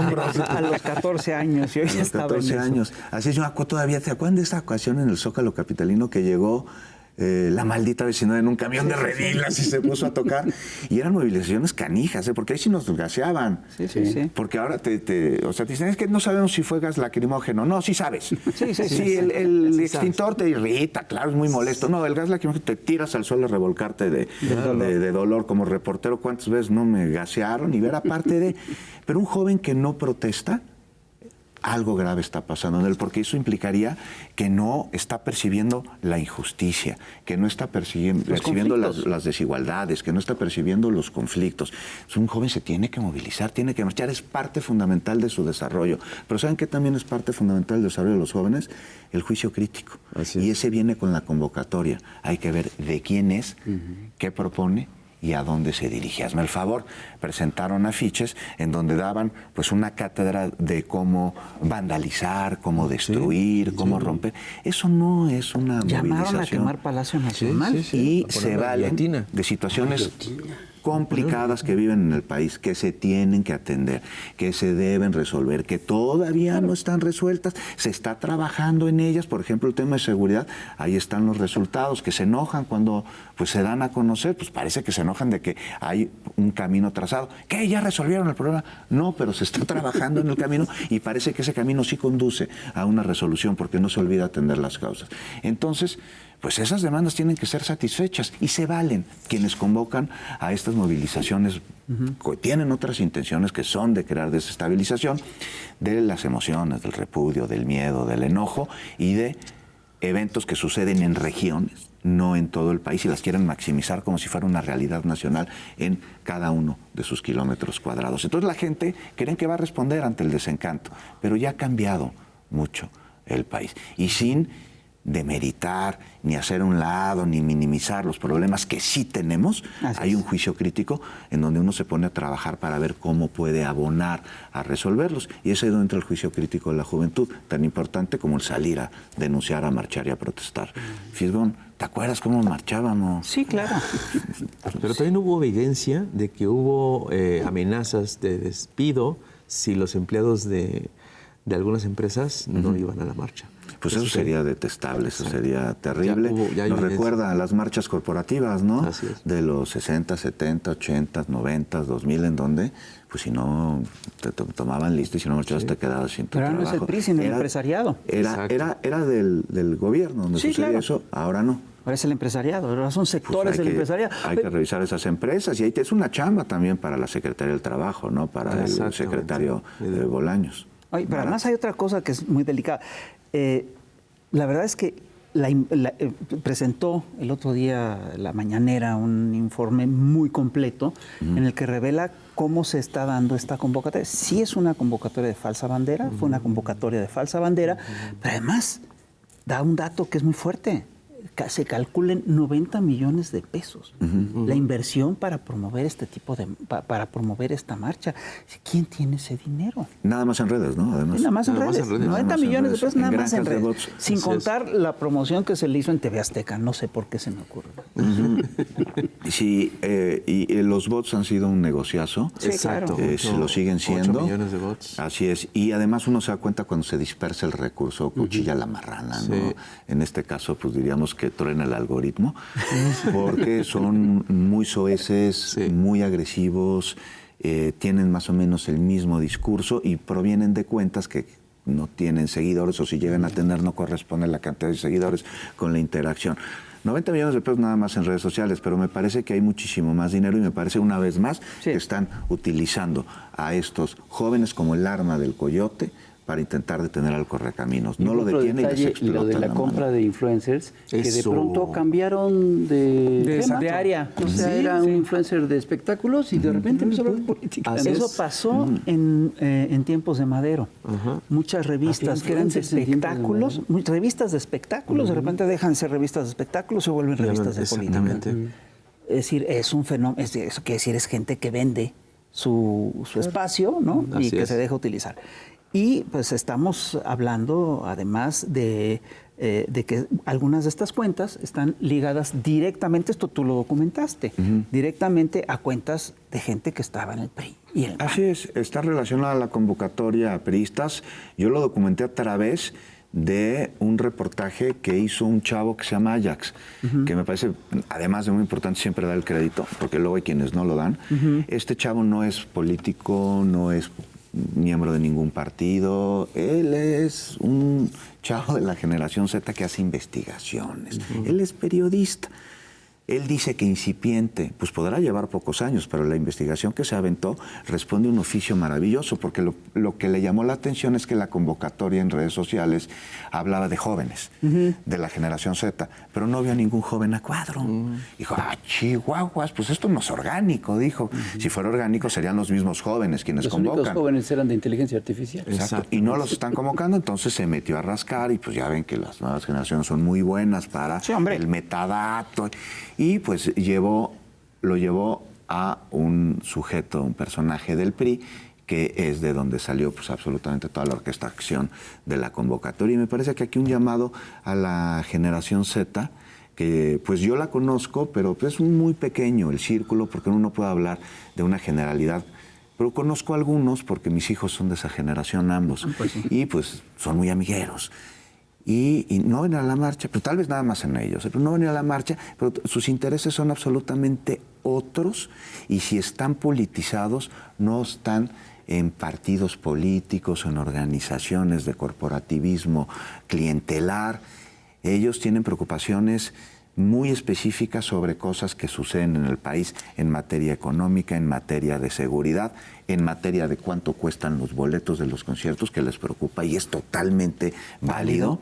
A los 14 años. Yo ya estaba 14 en eso. años. Así yo todavía, ¿te acuerdan de esta ocasión en el Zócalo capitalino que llegó la maldita vecindad en un camión de redilas y se puso a tocar? Y eran movilizaciones canijas, porque ahí sí nos gaseaban. Sí. Porque ahora te dicen, es que no sabemos si fue gas lacrimógeno. No, sí sabes. Sí, el extintor te irrita, claro, es muy molesto. No, el gas lacrimógeno te tiras al suelo a revolcarte de dolor. Como reportero, ¿cuántas veces no me gasearon? Y ver aparte de... Pero un joven que no protesta algo grave está pasando en él, porque eso implicaría que no está percibiendo la injusticia, que no está percibiendo las desigualdades, que no está percibiendo los conflictos. Un joven se tiene que movilizar, tiene que marchar, es parte fundamental de su desarrollo. Pero ¿saben qué también es parte fundamental del desarrollo de los jóvenes? El juicio crítico. Y ese viene con la convocatoria. Hay que ver de quién es, qué propone y a dónde se dirige. Hazme el favor, presentaron afiches en donde daban pues una cátedra de cómo vandalizar, cómo destruir, cómo romper. Eso no es una movilización. Llamaron a quemar Palacio Nacional. Y se valen de situaciones complicadas que viven en el país, que se tienen que atender, que se deben resolver, que todavía no están resueltas, se está trabajando en ellas. Por ejemplo, el tema de seguridad, ahí están los resultados, que se enojan cuando pues se dan a conocer, pues parece que se enojan de que hay un camino trazado. ¿Qué? ¿Ya resolvieron el problema? No, pero se está trabajando en el camino y parece que ese camino sí conduce a una resolución, porque no se olvida atender las causas. Entonces, pues esas demandas tienen que ser satisfechas y se valen quienes convocan a estas movilizaciones que tienen otras intenciones, que son de crear desestabilización de las emociones, del repudio, del miedo, del enojo y de eventos que suceden en regiones, no en todo el país, y las quieren maximizar como si fuera una realidad nacional en cada uno de sus kilómetros cuadrados. Entonces la gente creen que va a responder ante el desencanto, pero ya ha cambiado mucho el país. Y sin demeritar, ni hacer a un lado, ni minimizar los problemas que sí tenemos, hay un juicio crítico en donde uno se pone a trabajar para ver cómo puede abonar a resolverlos. Y es ahí donde entra el juicio crítico de la juventud, tan importante como el salir a denunciar, a marchar y a protestar. Fisgón, ¿te acuerdas cómo marchábamos? Sí, claro. Pero también hubo evidencia de que hubo amenazas de despido si los empleados de algunas empresas no iban a la marcha. Pues eso sería detestable, eso sería terrible. Nos recuerda a las marchas corporativas, ¿no? Así es. De los 60, 70, 80, 90, 2000, en donde, pues si no te tomaban listo y si no marchabas te quedabas sin tu trabajo. Pero no es el PRI, sino el empresariado. Era del gobierno donde sucedía eso, ahora no. Ahora es el empresariado, ahora son sectores del empresariado. Hay que revisar esas empresas y ahí es una chamba también para la Secretaría del Trabajo, ¿no? Para el secretario Bolaños. Ay, pero además hay otra cosa que es muy delicada. La verdad es que presentó el otro día la mañanera un informe muy completo en el que revela cómo se está dando esta convocatoria. Sí es una convocatoria de falsa bandera, fue una convocatoria de falsa bandera, pero además da un dato que es muy fuerte. Se calculen 90 millones de pesos la inversión para promover para promover esta marcha. ¿Quién tiene ese dinero? Nada más en redes, ¿no? Además. Nada más en redes. 90 millones de pesos nada más en redes. Bots. Sin contar la promoción que se le hizo en TV Azteca. No sé por qué se me ocurre. Sí, y los bots han sido un negociazo. Sí, exacto. Lo siguen siendo. 8 millones de bots. Así es. Y además uno se da cuenta cuando se dispersa el recurso, cuchilla la marrana, ¿no? En este caso, pues diríamos que truena el algoritmo, porque son muy soeces, muy agresivos, tienen más o menos el mismo discurso y provienen de cuentas que no tienen seguidores, o si llegan a tener no corresponde la cantidad de seguidores con la interacción. 90 millones de pesos nada más en redes sociales, pero me parece que hay muchísimo más dinero y me parece una vez más que están utilizando a estos jóvenes como el arma del coyote para intentar detener al correcaminos. No lo detiene y les explota lo de la compra mano. De influencers, que de pronto cambiaron de área. O sea, era un influencer de espectáculos y de repente empezó a hablar de política. Eso pasó en tiempos de Madero. Muchas revistas que eran de espectáculos, revistas de espectáculos, de repente dejan de ser revistas de espectáculos y se vuelven revistas de política. Es decir, es un fenómeno, eso quiere decir, es gente que vende su espacio, ¿no? Y que se deja utilizar. Y pues estamos hablando además de que algunas de estas cuentas están ligadas directamente, esto tú lo documentaste, directamente a cuentas de gente que estaba en el PRI y el PAN. Así es, está relacionada a la convocatoria a priistas. Yo lo documenté a través de un reportaje que hizo un chavo que se llama Ajax, que me parece, además de muy importante, siempre dar el crédito, porque luego hay quienes no lo dan. Este chavo no es político, no es miembro de ningún partido, él es un chavo de la generación Z que hace investigaciones, él es periodista. Él dice que incipiente, pues podrá llevar pocos años, pero la investigación que se aventó responde a un oficio maravilloso, porque lo que le llamó la atención es que la convocatoria en redes sociales hablaba de jóvenes, de la generación Z, pero no vio a ningún joven a cuadro. Dijo, chihuahuas, pues esto no es orgánico, dijo. Si fuera orgánico serían los mismos jóvenes quienes Los convocan. únicos jóvenes eran de inteligencia artificial. Exacto. Y no los están convocando, entonces se metió a rascar y pues ya ven que las nuevas generaciones son muy buenas para el metadato. Y pues lo llevó a un sujeto, un personaje del PRI, que es de donde salió pues absolutamente toda la orquestación de la convocatoria. Y me parece que aquí un llamado a la generación Z, que pues yo la conozco, pero pues es muy pequeño el círculo, porque uno no puede hablar de una generalidad. Pero conozco a algunos, porque mis hijos son de esa generación ambos, y pues son muy amigueros. Y no ven a la marcha, pero tal vez nada más en ellos, pero no ven a la marcha, pero sus intereses son absolutamente otros, y si están politizados, no están en partidos políticos o en organizaciones de corporativismo clientelar. Ellos tienen preocupaciones muy específicas sobre cosas que suceden en el país en materia económica, en materia de seguridad, en materia de cuánto cuestan los boletos de los conciertos, que les preocupa y es totalmente válido,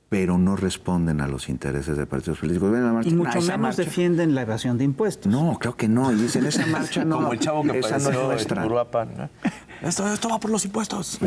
pero no responden a los intereses de partidos políticos. Ven a la marcha, Y mucho esa menos marcha. defienden la evasión de impuestos. No, creo que no. Y dicen, esa marcha no, Como el chavo que esa no es apareció nuestra. en Uruapan, ¿no? Esto va por los impuestos.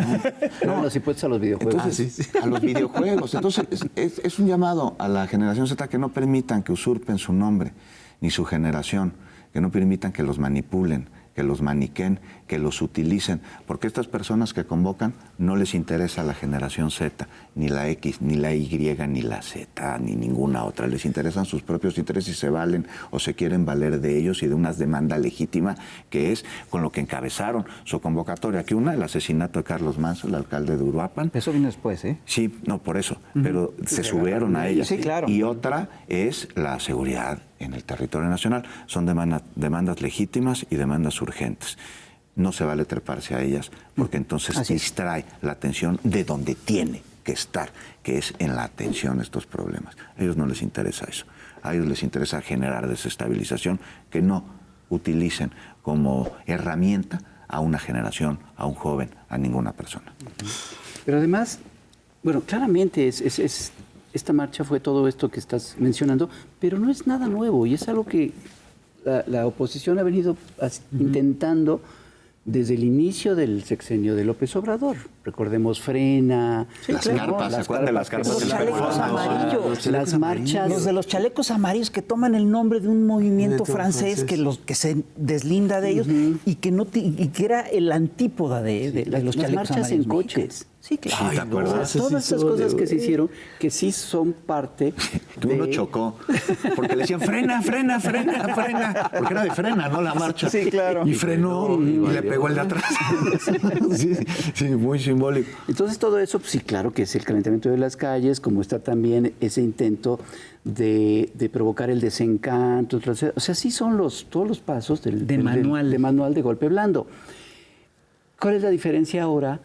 No, los impuestos a los videojuegos. Entonces, a los videojuegos. Entonces, es un llamado a la generación Z que no permitan que usurpen su nombre, ni su generación, que no permitan que los manipulen, que los maniquen, que los utilicen, porque estas personas que convocan no les interesa la generación Z, ni la X, ni la Y, ni la Z, ni ninguna otra. Les interesan sus propios intereses y se valen o se quieren valer de ellos y de una demanda legítima que es con lo que encabezaron su convocatoria. Aquí una, el asesinato de Carlos Manso, el alcalde de Uruapan. Eso vino después, ¿eh? Sí, no, por eso, pero se subieron a ella. Sí, claro. Y otra es la seguridad en el territorio nacional. Son demandas legítimas y demandas urgentes. No se vale treparse a ellas porque entonces distrae la atención de donde tiene que estar, que es en la atención a estos problemas. A ellos no les interesa eso. A ellos les interesa generar desestabilización, que no utilicen como herramienta a una generación, a un joven, a ninguna persona. Pero además, bueno, claramente esta marcha fue todo esto que estás mencionando, pero no es nada nuevo y es algo que la oposición ha venido intentando desde el inicio del sexenio de López Obrador. Recordemos Frena, Las carpas, ¿se acuerdan de las carpas? Los chalecos amarillos. Las marchas. Los de los chalecos amarillos que toman el nombre de un movimiento francés que se deslinda de ellos y que era el antípoda de los las chalecos marchas en amarillos coches. mexicanos. Sí, claro. ¿te acuerdas? O sea, todas esas cosas que se hicieron, que sí son parte Que uno chocó, porque le decían frena, frena, frena, frena, porque era de frena, ¿no? La marcha. Sí, claro. Y frenó y le pegó el de atrás. sí, muy simbólico. Entonces todo eso, pues sí, claro que es el calentamiento de las calles, como está también ese intento de provocar el desencanto. O sea, sí son todos los pasos De manual. de manual de golpe blando. ¿Cuál es la diferencia ahora?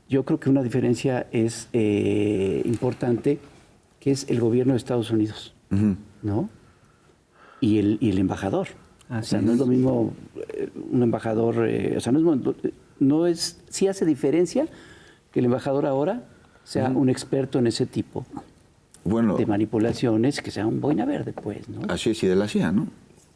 Yo creo que una diferencia es importante, que es el gobierno de Estados Unidos, ¿no? Y el embajador. O sea, no es lo mismo un embajador, o sea, sí hace diferencia que el embajador ahora sea un experto en ese tipo de manipulaciones, que sea un boina verde, pues, ¿no? Así es, y de la CIA, ¿no?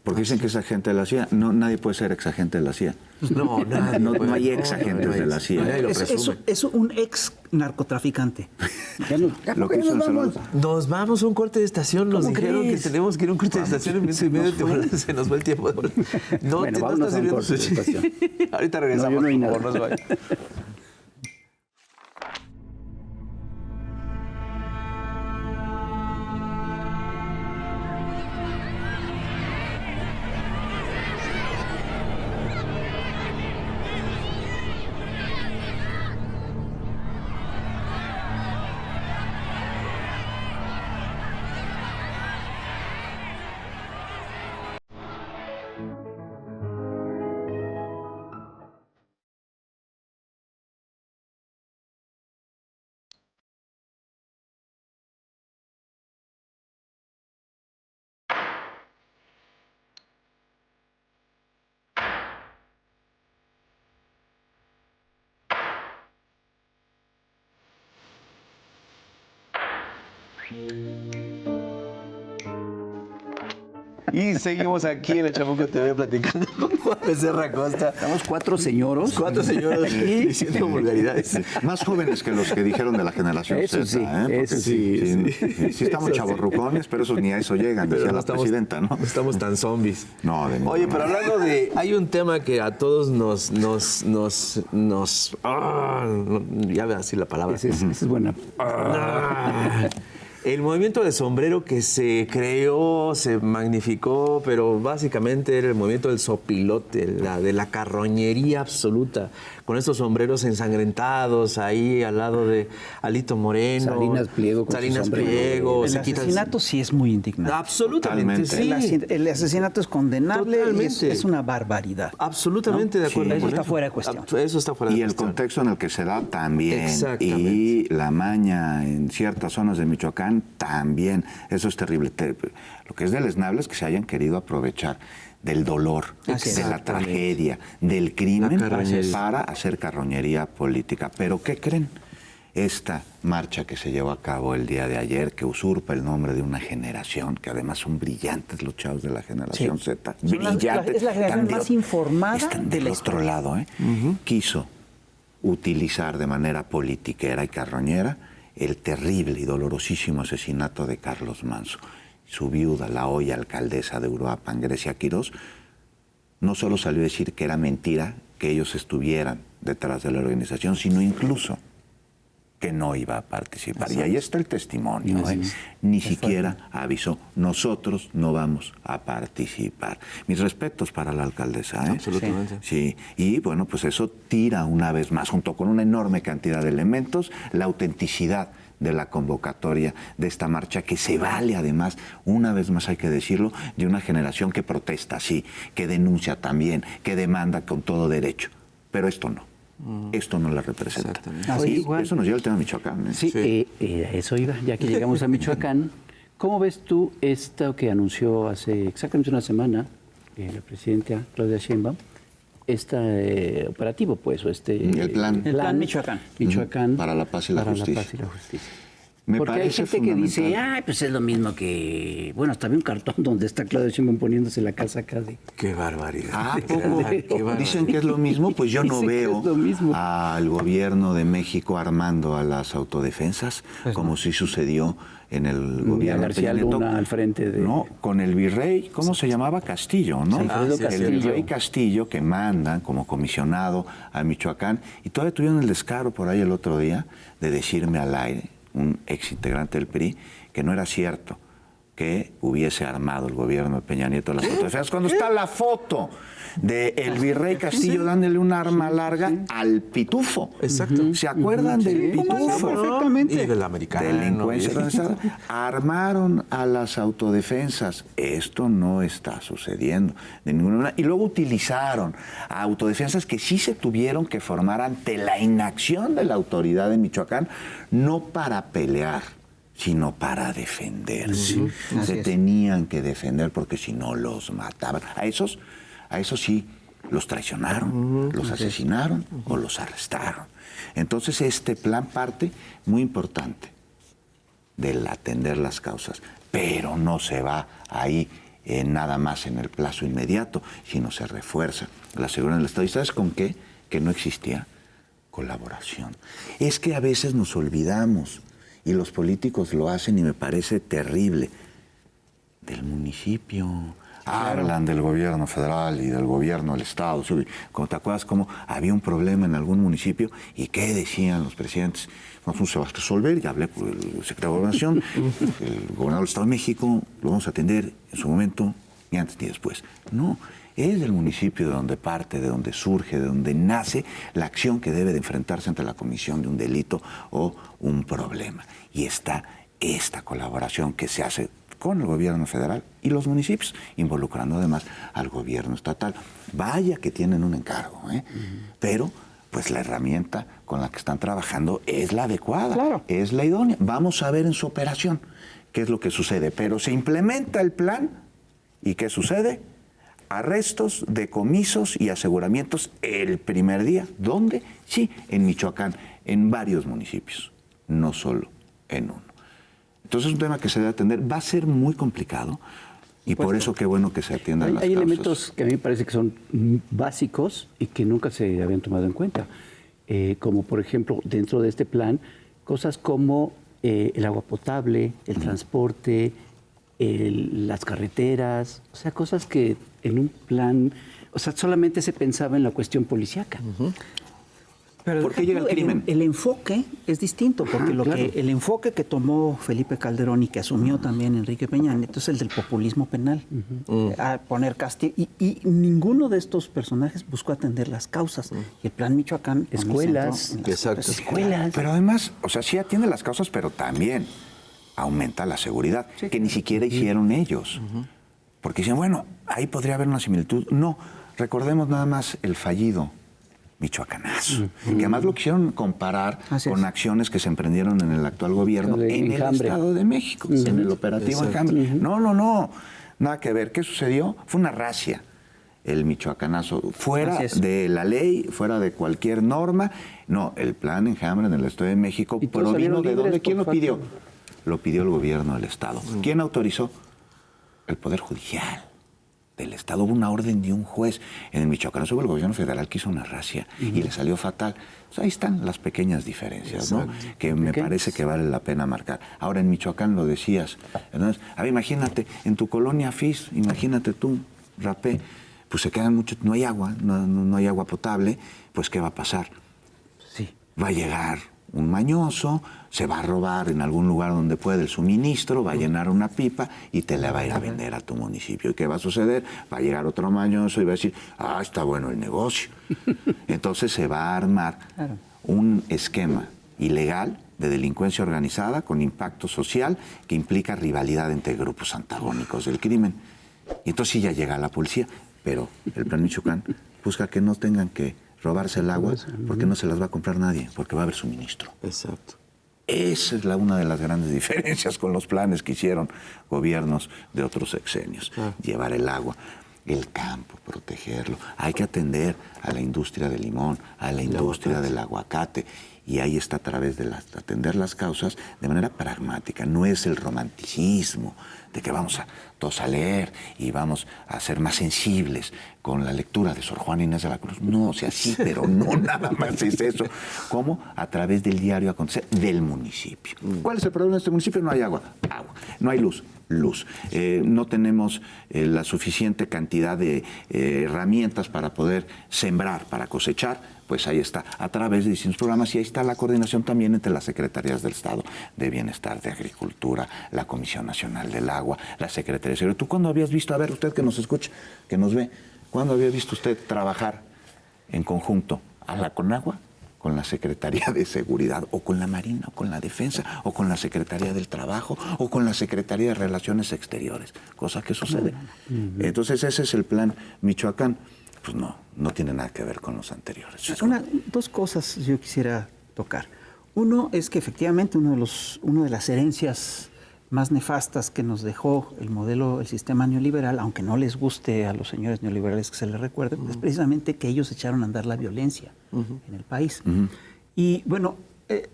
Porque dicen que es agente de la CIA. No, nadie puede ser exagente de la CIA. No, nadie. No hay exagentes de la CIA. Nadie lo presume. Es un ex narcotraficante. Lo que hizo en Salvador. Nos vamos a un corte de estación. Nos dijeron que tenemos que ir a un corte de estación en minuto y medio. Se nos va el tiempo. No, Bueno, no vámonos está a un sirviendo corte de su estación. Ahorita No, regresamos. yo no oí por favor, nada. no se vayan. Y seguimos aquí en el Chamuco TV platicando con Juan Becerra Costa. Estamos 4 señoros. 4 señoras aquí diciendo vulgaridades. Más jóvenes que los que dijeron de la generación Eso Z, sí, ¿eh? eso Sí estamos chavorrucones, pero esos ni a eso llegan, Pero decía no la estamos, presidenta, ¿no? no estamos tan zombies. No, de ninguna Oye, pero manera. hablando de... Hay un tema que a todos ya voy a decir la palabra. Esa es buena. El movimiento del sombrero que se creó, se magnificó, pero básicamente era el movimiento del sopilote, de la carroñería absoluta, con estos sombreros ensangrentados ahí al lado de Alito Moreno. Salinas Pliego con su Salinas sombrero. Pliego. El asesinato sí es muy indignante. Absolutamente, Totalmente. sí. El asesinato es condenable y Totalmente. es una barbaridad. Absolutamente ¿no? de acuerdo. Eso con está fuera de cuestión. Eso está fuera de Y el cuestión. contexto en el que se da también. Exactamente. Y la maña en ciertas zonas de Michoacán también. Eso es terrible. Lo que es deleznable es que se hayan querido aprovechar del dolor, Así es. de la Exactamente. tragedia, del crimen La carroñería. para hacer carroñería política. ¿Pero qué creen? Esta marcha que se llevó a cabo el día de ayer, que usurpa el nombre de una generación, que además son brillantes los chavos de la generación Sí. Z, Son brillantes. es la generación están de- más informada están de del la otro historia. lado, ¿eh? Quiso utilizar de manera politiquera y carroñera el terrible y dolorosísimo asesinato de Carlos Manso. Su viuda, la hoy alcaldesa de Uruapan, Grecia Quirós, no solo salió a decir que era mentira que ellos estuvieran detrás de la organización, sino incluso que no iba a participar. Y ahí está el testimonio, ¿eh? Ni siquiera avisó, nosotros no vamos a participar. Mis respetos para la alcaldesa, ¿eh? Absolutamente. Sí, y bueno, pues eso tira una vez más, junto con una enorme cantidad de elementos, la autenticidad de la convocatoria de esta marcha, que se vale además, una vez más hay que decirlo, de una generación que protesta, sí, que denuncia también, que demanda con todo derecho, pero esto no. Esto no la representa. Exactamente. Oye, Y Juan. eso nos lleva al tema de Michoacán, ¿eh? Sí, a eso iba, ya que llegamos a Michoacán. ¿Cómo ves tú esto que anunció hace exactamente una semana la presidenta Claudia Sheinbaum? Este operativo, pues, o El plan. El plan Michoacán. Michoacán. Para la paz y la justicia. Para la paz y la justicia. Me Porque hay parece gente que dice, fundamental. pues es lo mismo que... Bueno, hasta había un cartón donde está Claudia Sheinbaum poniéndose la casaca de... Qué barbaridad. Ah, Qué ¿poco? barbaridad. Dicen que es lo mismo, pues yo no Dicen que veo es lo mismo. al gobierno de México armando a las autodefensas, como sí sucedió en el gobierno de García Peña Nieto. Luna al frente de... No, con el virrey, ¿cómo se llamaba? Castillo, ¿no? Alfredo El Castillo. virrey Castillo, que mandan como comisionado a Michoacán, y todavía tuvieron el descaro por ahí el otro día de decirme al aire, un ex integrante del PRI, que no era cierto que hubiese armado el gobierno de Peña Nieto las autodefensas. Cuando está la foto de el virrey Castillo dándole un arma larga al pitufo. Exacto. ¿Se acuerdan del pitufo? Perfectamente. Y del americano. Delincuencia y- organizada. Armaron a las autodefensas. Esto no está sucediendo de ninguna manera. Y luego utilizaron a autodefensas que sí se tuvieron que formar ante la inacción de la autoridad de Michoacán, no para pelear, sino para defenderse. Así Se es. tenían que defender porque si no los mataban. A esos sí los traicionaron, los asesinaron o los arrestaron. Entonces este plan parte muy importante del atender las causas, pero no se va ahí nada más en el plazo inmediato, sino se refuerza la seguridad del Estado. ¿Y sabes con qué? Que no existía colaboración. Es que a veces nos olvidamos, y los políticos lo hacen y me parece terrible, del municipio. Hablan del gobierno federal y del gobierno del Estado. Como te acuerdas cómo había un problema en algún municipio y qué decían los presidentes. Vamos a resolver, ya hablé con el secretario de Gobernación, el gobernador del Estado de México, lo vamos a atender en su momento, ni antes ni después. No, es del municipio de donde parte, de donde surge, de donde nace la acción que debe de enfrentarse ante la comisión de un delito o un problema. Y está esta colaboración que se hace con el gobierno federal y los municipios, involucrando además al gobierno estatal. Vaya que tienen un encargo, ¿eh? Pero pues la herramienta con la que están trabajando es la adecuada, Claro. es la idónea. Vamos a ver en su operación qué es lo que sucede, pero se implementa el plan y ¿qué sucede? Arrestos, decomisos y aseguramientos el primer día. ¿Dónde? Sí, en Michoacán, en varios municipios, no solo en uno. Entonces es un tema que se debe atender. Va a ser muy complicado y por eso qué bueno que se atiendan las Hay causas. elementos que a mí me parece que son básicos y que nunca se habían tomado en cuenta. Como por ejemplo, dentro de este plan, cosas como el agua potable, el transporte, las carreteras, o sea, cosas que en un plan, o sea, solamente se pensaba en la cuestión policíaca. Pero ¿Por qué llega el crimen? El enfoque es distinto, porque el enfoque que tomó Felipe Calderón y que asumió también Enrique Peña Nieto es el del populismo penal. A poner castigo. Y ninguno de estos personajes buscó atender las causas. Y el plan Michoacán... Escuelas. Exacto. Escuelas. Pero además, o sea, sí atiende las causas, pero también aumenta la seguridad, que ni siquiera hicieron ellos. Porque dicen, bueno, ahí podría haber una similitud. No, recordemos nada más el fallido Michoacanazo, que además lo quisieron comparar con acciones que se emprendieron en el actual gobierno en el Estado de México, en el operativo Enjambre. No, nada que ver. ¿Qué sucedió? Fue una racia el Michoacanazo, fuera de la ley, fuera de cualquier norma. No, el plan Enjambre en el Estado de México provino de dónde. ¿Quién lo pidió? Lo pidió el gobierno del Estado. ¿Quién autorizó? El Poder Judicial del Estado. Hubo una orden de un juez. En el Michoacán hubo el gobierno federal que hizo una racia y le salió fatal. Pues ahí están las pequeñas diferencias, ¿no? Que me parece que vale la pena marcar. Ahora, en Michoacán lo decías. Entonces, a ver, imagínate, en tu colonia FIS, imagínate tú, Rapé, pues se quedan mucho, no hay agua, no hay agua potable, pues ¿qué va a pasar? Sí. Va a llegar un mañoso, se va a robar en algún lugar donde puede el suministro, va a llenar una pipa y te la va a ir a vender a tu municipio. ¿Y qué va a suceder? Va a llegar otro mañoso y va a decir, está bueno el negocio. Entonces se va a armar un esquema ilegal de delincuencia organizada con impacto social que implica rivalidad entre grupos antagónicos del crimen. Y entonces sí ya llega la policía, pero el Plan Michoacán busca que no tengan que robarse el agua porque no se las va a comprar nadie, porque va a haber suministro. Exacto. Esa es una de las grandes diferencias con los planes que hicieron gobiernos de otros sexenios. Llevar el agua, el campo, protegerlo. Hay que atender a la industria del limón, a la industria del aguacate. Y ahí está a través de atender las causas de manera pragmática. No es el romanticismo de que vamos a todos a leer y vamos a ser más sensibles con la lectura de Sor Juana Inés de la Cruz. No, o sea, sí, pero no nada más es eso. ¿Cómo? A través del diario acontecer del municipio. ¿Cuál es el problema de este municipio? No hay agua. No hay luz. No tenemos la suficiente cantidad de herramientas para poder sembrar, para cosechar. Pues ahí está, a través de distintos programas, y ahí está la coordinación también entre las secretarías del Estado de Bienestar, de Agricultura, la Comisión Nacional del Agua, la Secretaría de Seguridad. ¿Tú cuándo habías visto, a ver, usted que nos escucha, que nos ve, cuándo había visto usted trabajar en conjunto a la Conagua con la Secretaría de Seguridad, o con la Marina, o con la Defensa, o con la Secretaría del Trabajo, o con la Secretaría de Relaciones Exteriores? Cosa que sucede. Entonces ese es el plan Michoacán. Pues no tiene nada que ver con los anteriores. Dos cosas yo quisiera tocar. Uno es que efectivamente una de las herencias más nefastas que nos dejó el sistema neoliberal, aunque no les guste a los señores neoliberales que se les recuerde, es precisamente que ellos echaron a andar la violencia en el país. Y bueno,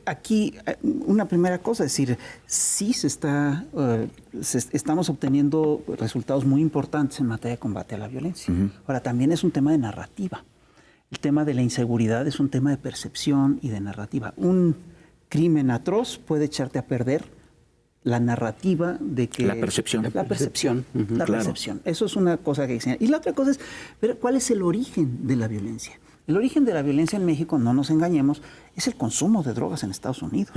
aquí una primera cosa, es decir, sí estamos obteniendo resultados muy importantes en materia de combate a la violencia. Ahora, también es un tema de narrativa. El tema de la inseguridad es un tema de percepción y de narrativa. Un crimen atroz puede echarte a perder la narrativa de que... La percepción. La percepción. La percepción. Eso es una cosa que dicen. Y la otra cosa es ver cuál es el origen de la violencia. El origen de la violencia en México, no nos engañemos, es el consumo de drogas en Estados Unidos.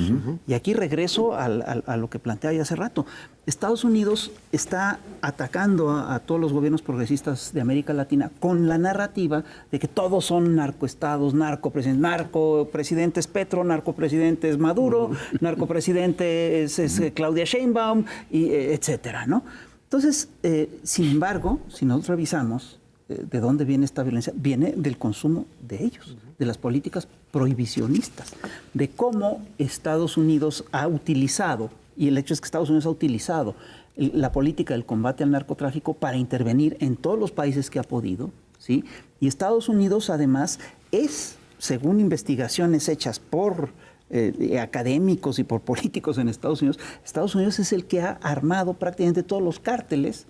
Y aquí regreso a lo que planteaba ya hace rato. Estados Unidos está atacando a todos los gobiernos progresistas de América Latina con la narrativa de que todos son narcoestados, narcopresidentes Petro, narcopresidentes Maduro, narcopresidente es Claudia Sheinbaum, y etcétera, ¿no? Entonces, sin embargo, si nosotros revisamos de dónde viene esta violencia, viene del consumo de ellos, de las políticas prohibicionistas, de cómo Estados Unidos ha utilizado, y el hecho es que Estados Unidos ha utilizado la política del combate al narcotráfico para intervenir en todos los países que ha podido, ¿sí? Y Estados Unidos además es, según investigaciones hechas por académicos y por políticos en Estados Unidos. Estados Unidos es el que ha armado prácticamente todos los cárteles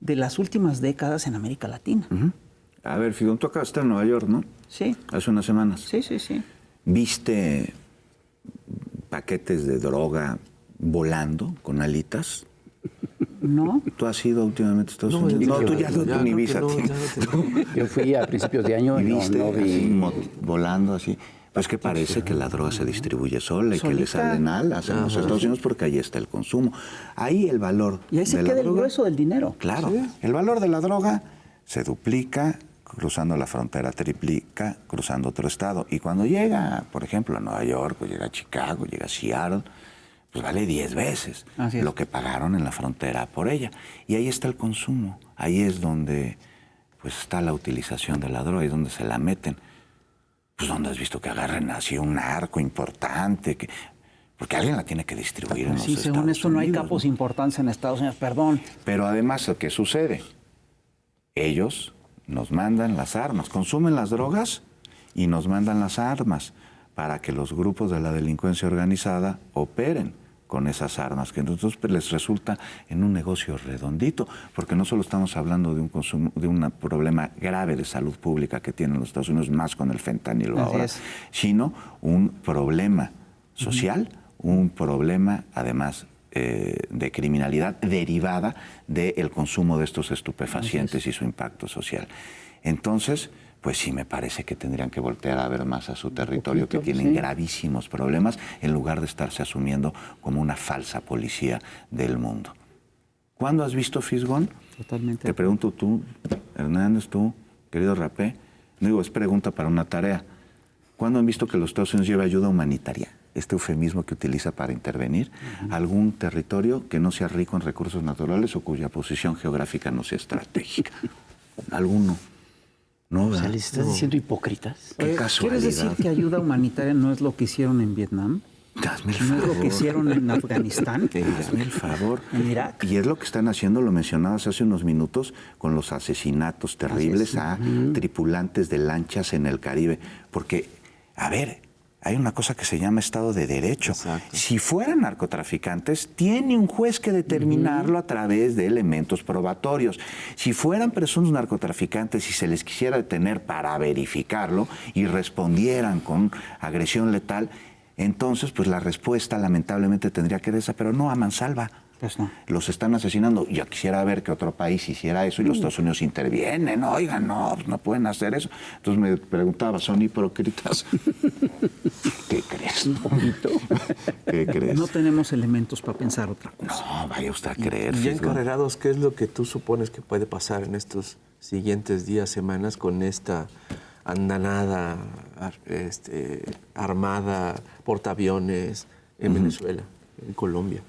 de las últimas décadas en América Latina. A ver, Figón, tú acabas de estar en Nueva York, ¿no? Sí. Hace unas semanas. Sí. ¿Viste paquetes de droga volando con alitas? ¿No? ¿Tú has ido últimamente a Estados Unidos? No, tú ya no ya, tú ni creo visa. que no, ya no tengo. Yo fui a principios de año ¿Y y viste no vi. así, volando así? Pues que parece que la droga se distribuye sola y que le salen alas en los Estados Unidos porque ahí está el consumo. Ahí el valor Y ahí se de la queda el droga, grueso del dinero. Claro, el valor de la droga se duplica cruzando la frontera, triplica cruzando otro estado. Y cuando llega, por ejemplo, a Nueva York, o llega a Chicago, llega a Seattle, pues vale 10 veces Así es. lo que pagaron en la frontera por ella. Y ahí está el consumo, ahí es donde pues está la utilización de la droga, ahí es donde se la meten. Pues ¿dónde has visto que agarren así un narco importante? Porque alguien la tiene que distribuir en los Sí, Estados según esto no hay Unidos, capos ¿no? importantes en Estados Unidos, perdón. Pero además, ¿qué sucede? Ellos nos mandan las armas, consumen las drogas y nos mandan las armas para que los grupos de la delincuencia organizada operen con esas armas, que entonces les resulta en un negocio redondito, porque no solo estamos hablando de un consumo, de un problema grave de salud pública que tienen los Estados Unidos, más con el fentanilo Así ahora, es. sino un problema social, un problema además de criminalidad derivada del consumo de estos estupefacientes y su impacto social. Entonces, pues sí me parece que tendrían que voltear a ver más a su territorio, que tienen gravísimos problemas, en lugar de estarse asumiendo como una falsa policía del mundo. ¿Cuándo has visto, Fisgón? Totalmente. Te pregunto tú, Hernández, tú, querido Rapé, digo, es pregunta para una tarea. ¿Cuándo han visto que los Estados Unidos lleva ayuda humanitaria? Este eufemismo que utiliza para intervenir a algún territorio que no sea rico en recursos naturales o cuya posición geográfica no sea estratégica. Alguno. No, O sea, ¿verdad? ¿les estás diciendo hipócritas? Qué casualidad. ¿Quieres decir que ayuda humanitaria no es lo que hicieron en Vietnam? Hazme el ¿No es favor. lo que hicieron en Afganistán? Hazme el favor. En Irak. Y es lo que están haciendo, lo mencionabas hace unos minutos, con los asesinatos terribles a tripulantes de lanchas en el Caribe. Porque, a ver, hay una cosa que se llama Estado de Derecho. Exacto. Si fueran narcotraficantes, tiene un juez que determinarlo a través de elementos probatorios. Si fueran presuntos narcotraficantes y se les quisiera detener para verificarlo y respondieran con agresión letal, entonces pues la respuesta lamentablemente tendría que ser esa, pero no a mansalva. Pues no. Los están asesinando. Yo quisiera ver que otro país hiciera eso y los Estados Unidos intervienen. Oigan, no, no pueden hacer eso. Entonces me preguntaba, ¿son hipócritas? ¿Qué crees? Un poquito. ¿Qué crees? No tenemos elementos para pensar otra cosa. No, vaya usted a creer. Y ya Fisgón. encarrerados, ¿qué es lo que tú supones que puede pasar en estos siguientes días, semanas con esta andanada armada, portaaviones en Venezuela, en Colombia?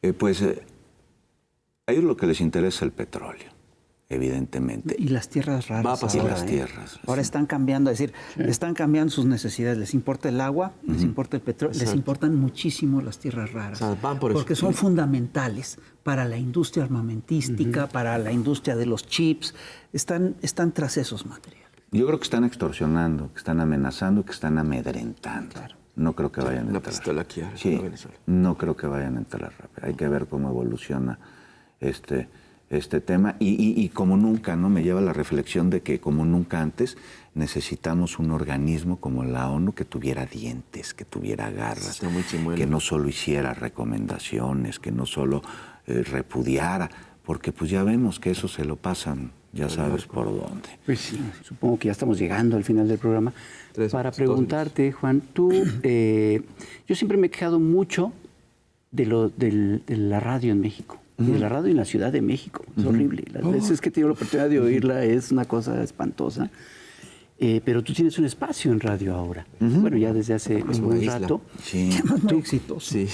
A ellos lo que les interesa es el petróleo, evidentemente. Y las tierras raras. Va a pasar. Y ahora, las ¿eh? tierras. Ahora están cambiando, es decir, están cambiando sus necesidades. Les importa el agua, les importa el petróleo, les Exacto. importan muchísimo las tierras raras. O sea, van por eso. Porque son fundamentales para la industria armamentística, para la industria de los chips. Están tras esos materiales. Yo creo que están extorsionando, que están amenazando, que están amedrentando. No creo que vayan a Una entrar. pistola aquí a Sí, Venezuela. no creo que vayan a entrar rápido. Hay que ver cómo evoluciona este tema. Y como nunca, ¿no? Me lleva a la reflexión de que como nunca antes necesitamos un organismo como la ONU que tuviera dientes, que tuviera garras, Está muy chimuelo. que no solo hiciera recomendaciones, que no solo repudiara, porque pues ya vemos que eso se lo pasan, ya sabes por dónde. Pues sí, supongo que ya estamos llegando al final del programa. Para preguntarte, Juan, tú, yo siempre me he quejado mucho de la radio en México, de la radio en la Ciudad de México. Es horrible. Las veces que he tenido la oportunidad de oírla es una cosa espantosa. Pero tú tienes un espacio en radio ahora. Bueno, ya desde hace un buen isla. rato. Sí. Muy exitoso. Sí.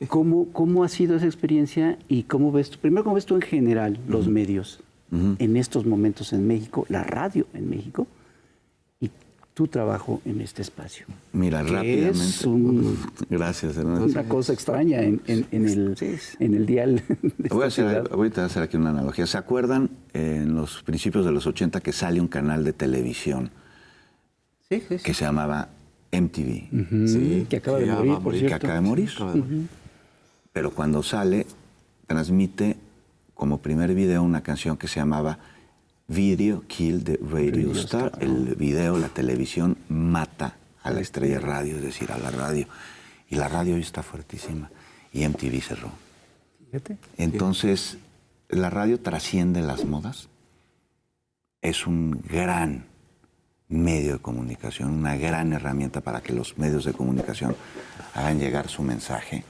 ¿Cómo ha sido esa experiencia y cómo ves tú, primero, cómo ves tú en general los medios en estos momentos en México, la radio en México y tu trabajo en este espacio? Mira, Que rápidamente. es Gracias, Hernández. una cosa extraña en el dial. De Voy a esta ciudad. hacer aquí una analogía. ¿Se acuerdan en los principios de los 80 que sale un canal de televisión Sí, sí, sí. que se llamaba MTV. Sí, Que acaba de ya morir, va a por Que cierto. acaba de morir. Acaba de morir. Pero cuando sale, transmite como primer video una canción que se llamaba Video Kill the Radio Star. El video, la televisión, mata a la estrella de radio, es decir, a la radio. Y la radio hoy está fuertísima. Y MTV cerró. Fíjate. Entonces, la radio trasciende las modas. Es un gran medio de comunicación, una gran herramienta para que los medios de comunicación hagan llegar su mensaje.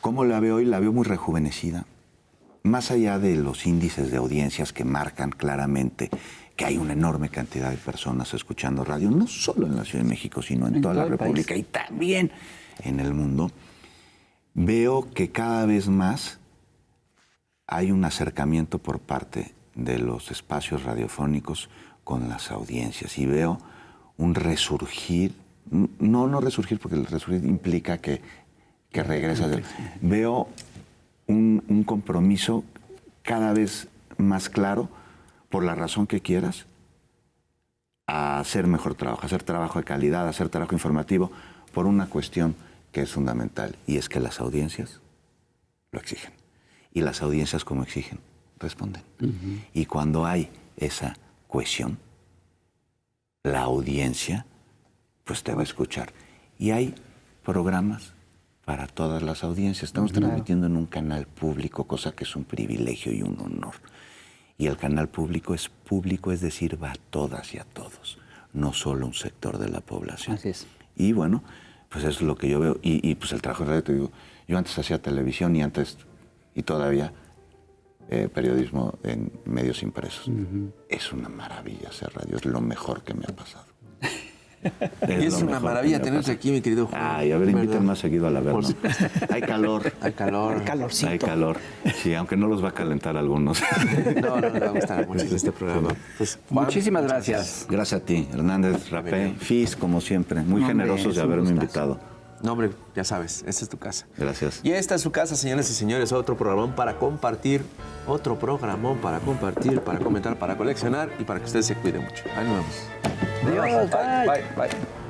¿Cómo la veo hoy? La veo muy rejuvenecida. Más allá de los índices de audiencias que marcan claramente que hay una enorme cantidad de personas escuchando radio, no solo en la Ciudad de México, sino en toda la todo el República país. y también en el mundo, veo que cada vez más hay un acercamiento por parte de los espacios radiofónicos con las audiencias y veo un resurgir, no resurgir porque el resurgir implica que regresas. Veo un compromiso cada vez más claro, por la razón que quieras, a hacer mejor trabajo, a hacer trabajo de calidad, a hacer trabajo informativo, por una cuestión que es fundamental, y es que las audiencias lo exigen. Y las audiencias, como exigen, responden. Y cuando hay esa cohesión, la audiencia pues te va a escuchar. Y hay programas para todas las audiencias. Estamos transmitiendo en un canal público, cosa que es un privilegio y un honor. Y el canal público, es decir, va a todas y a todos, no solo un sector de la población. Así es. Y bueno, pues eso es lo que yo veo. Y pues el trabajo de radio, te digo, yo antes hacía televisión y todavía periodismo en medios impresos. Es una maravilla hacer radio, es lo mejor que me ha pasado. Y es lo una mejor maravilla que me ha tenerte pasado. aquí, mi querido Juan. Ay, a ver, ¿Verdad? inviten más seguido a la Por verna. supuesto. Hay calor. Hay calor. El calorcito. Hay calor. Sí, aunque no los va a calentar a algunos. No, me va a gustar mucho este programa. Pues, Juan, Muchísimas gracias. Gracias a ti, Hernández, Rapé, Fis, como siempre. Muy generosos de es un haberme gustazo. invitado. No, hombre, ya sabes, esta es tu casa. Gracias. Y esta es su casa, señoras y señores, otro programón para compartir, otro programón para compartir, para comentar, para coleccionar y para que ustedes se cuiden mucho. Ahí nos vemos. Adiós, bye. Bye.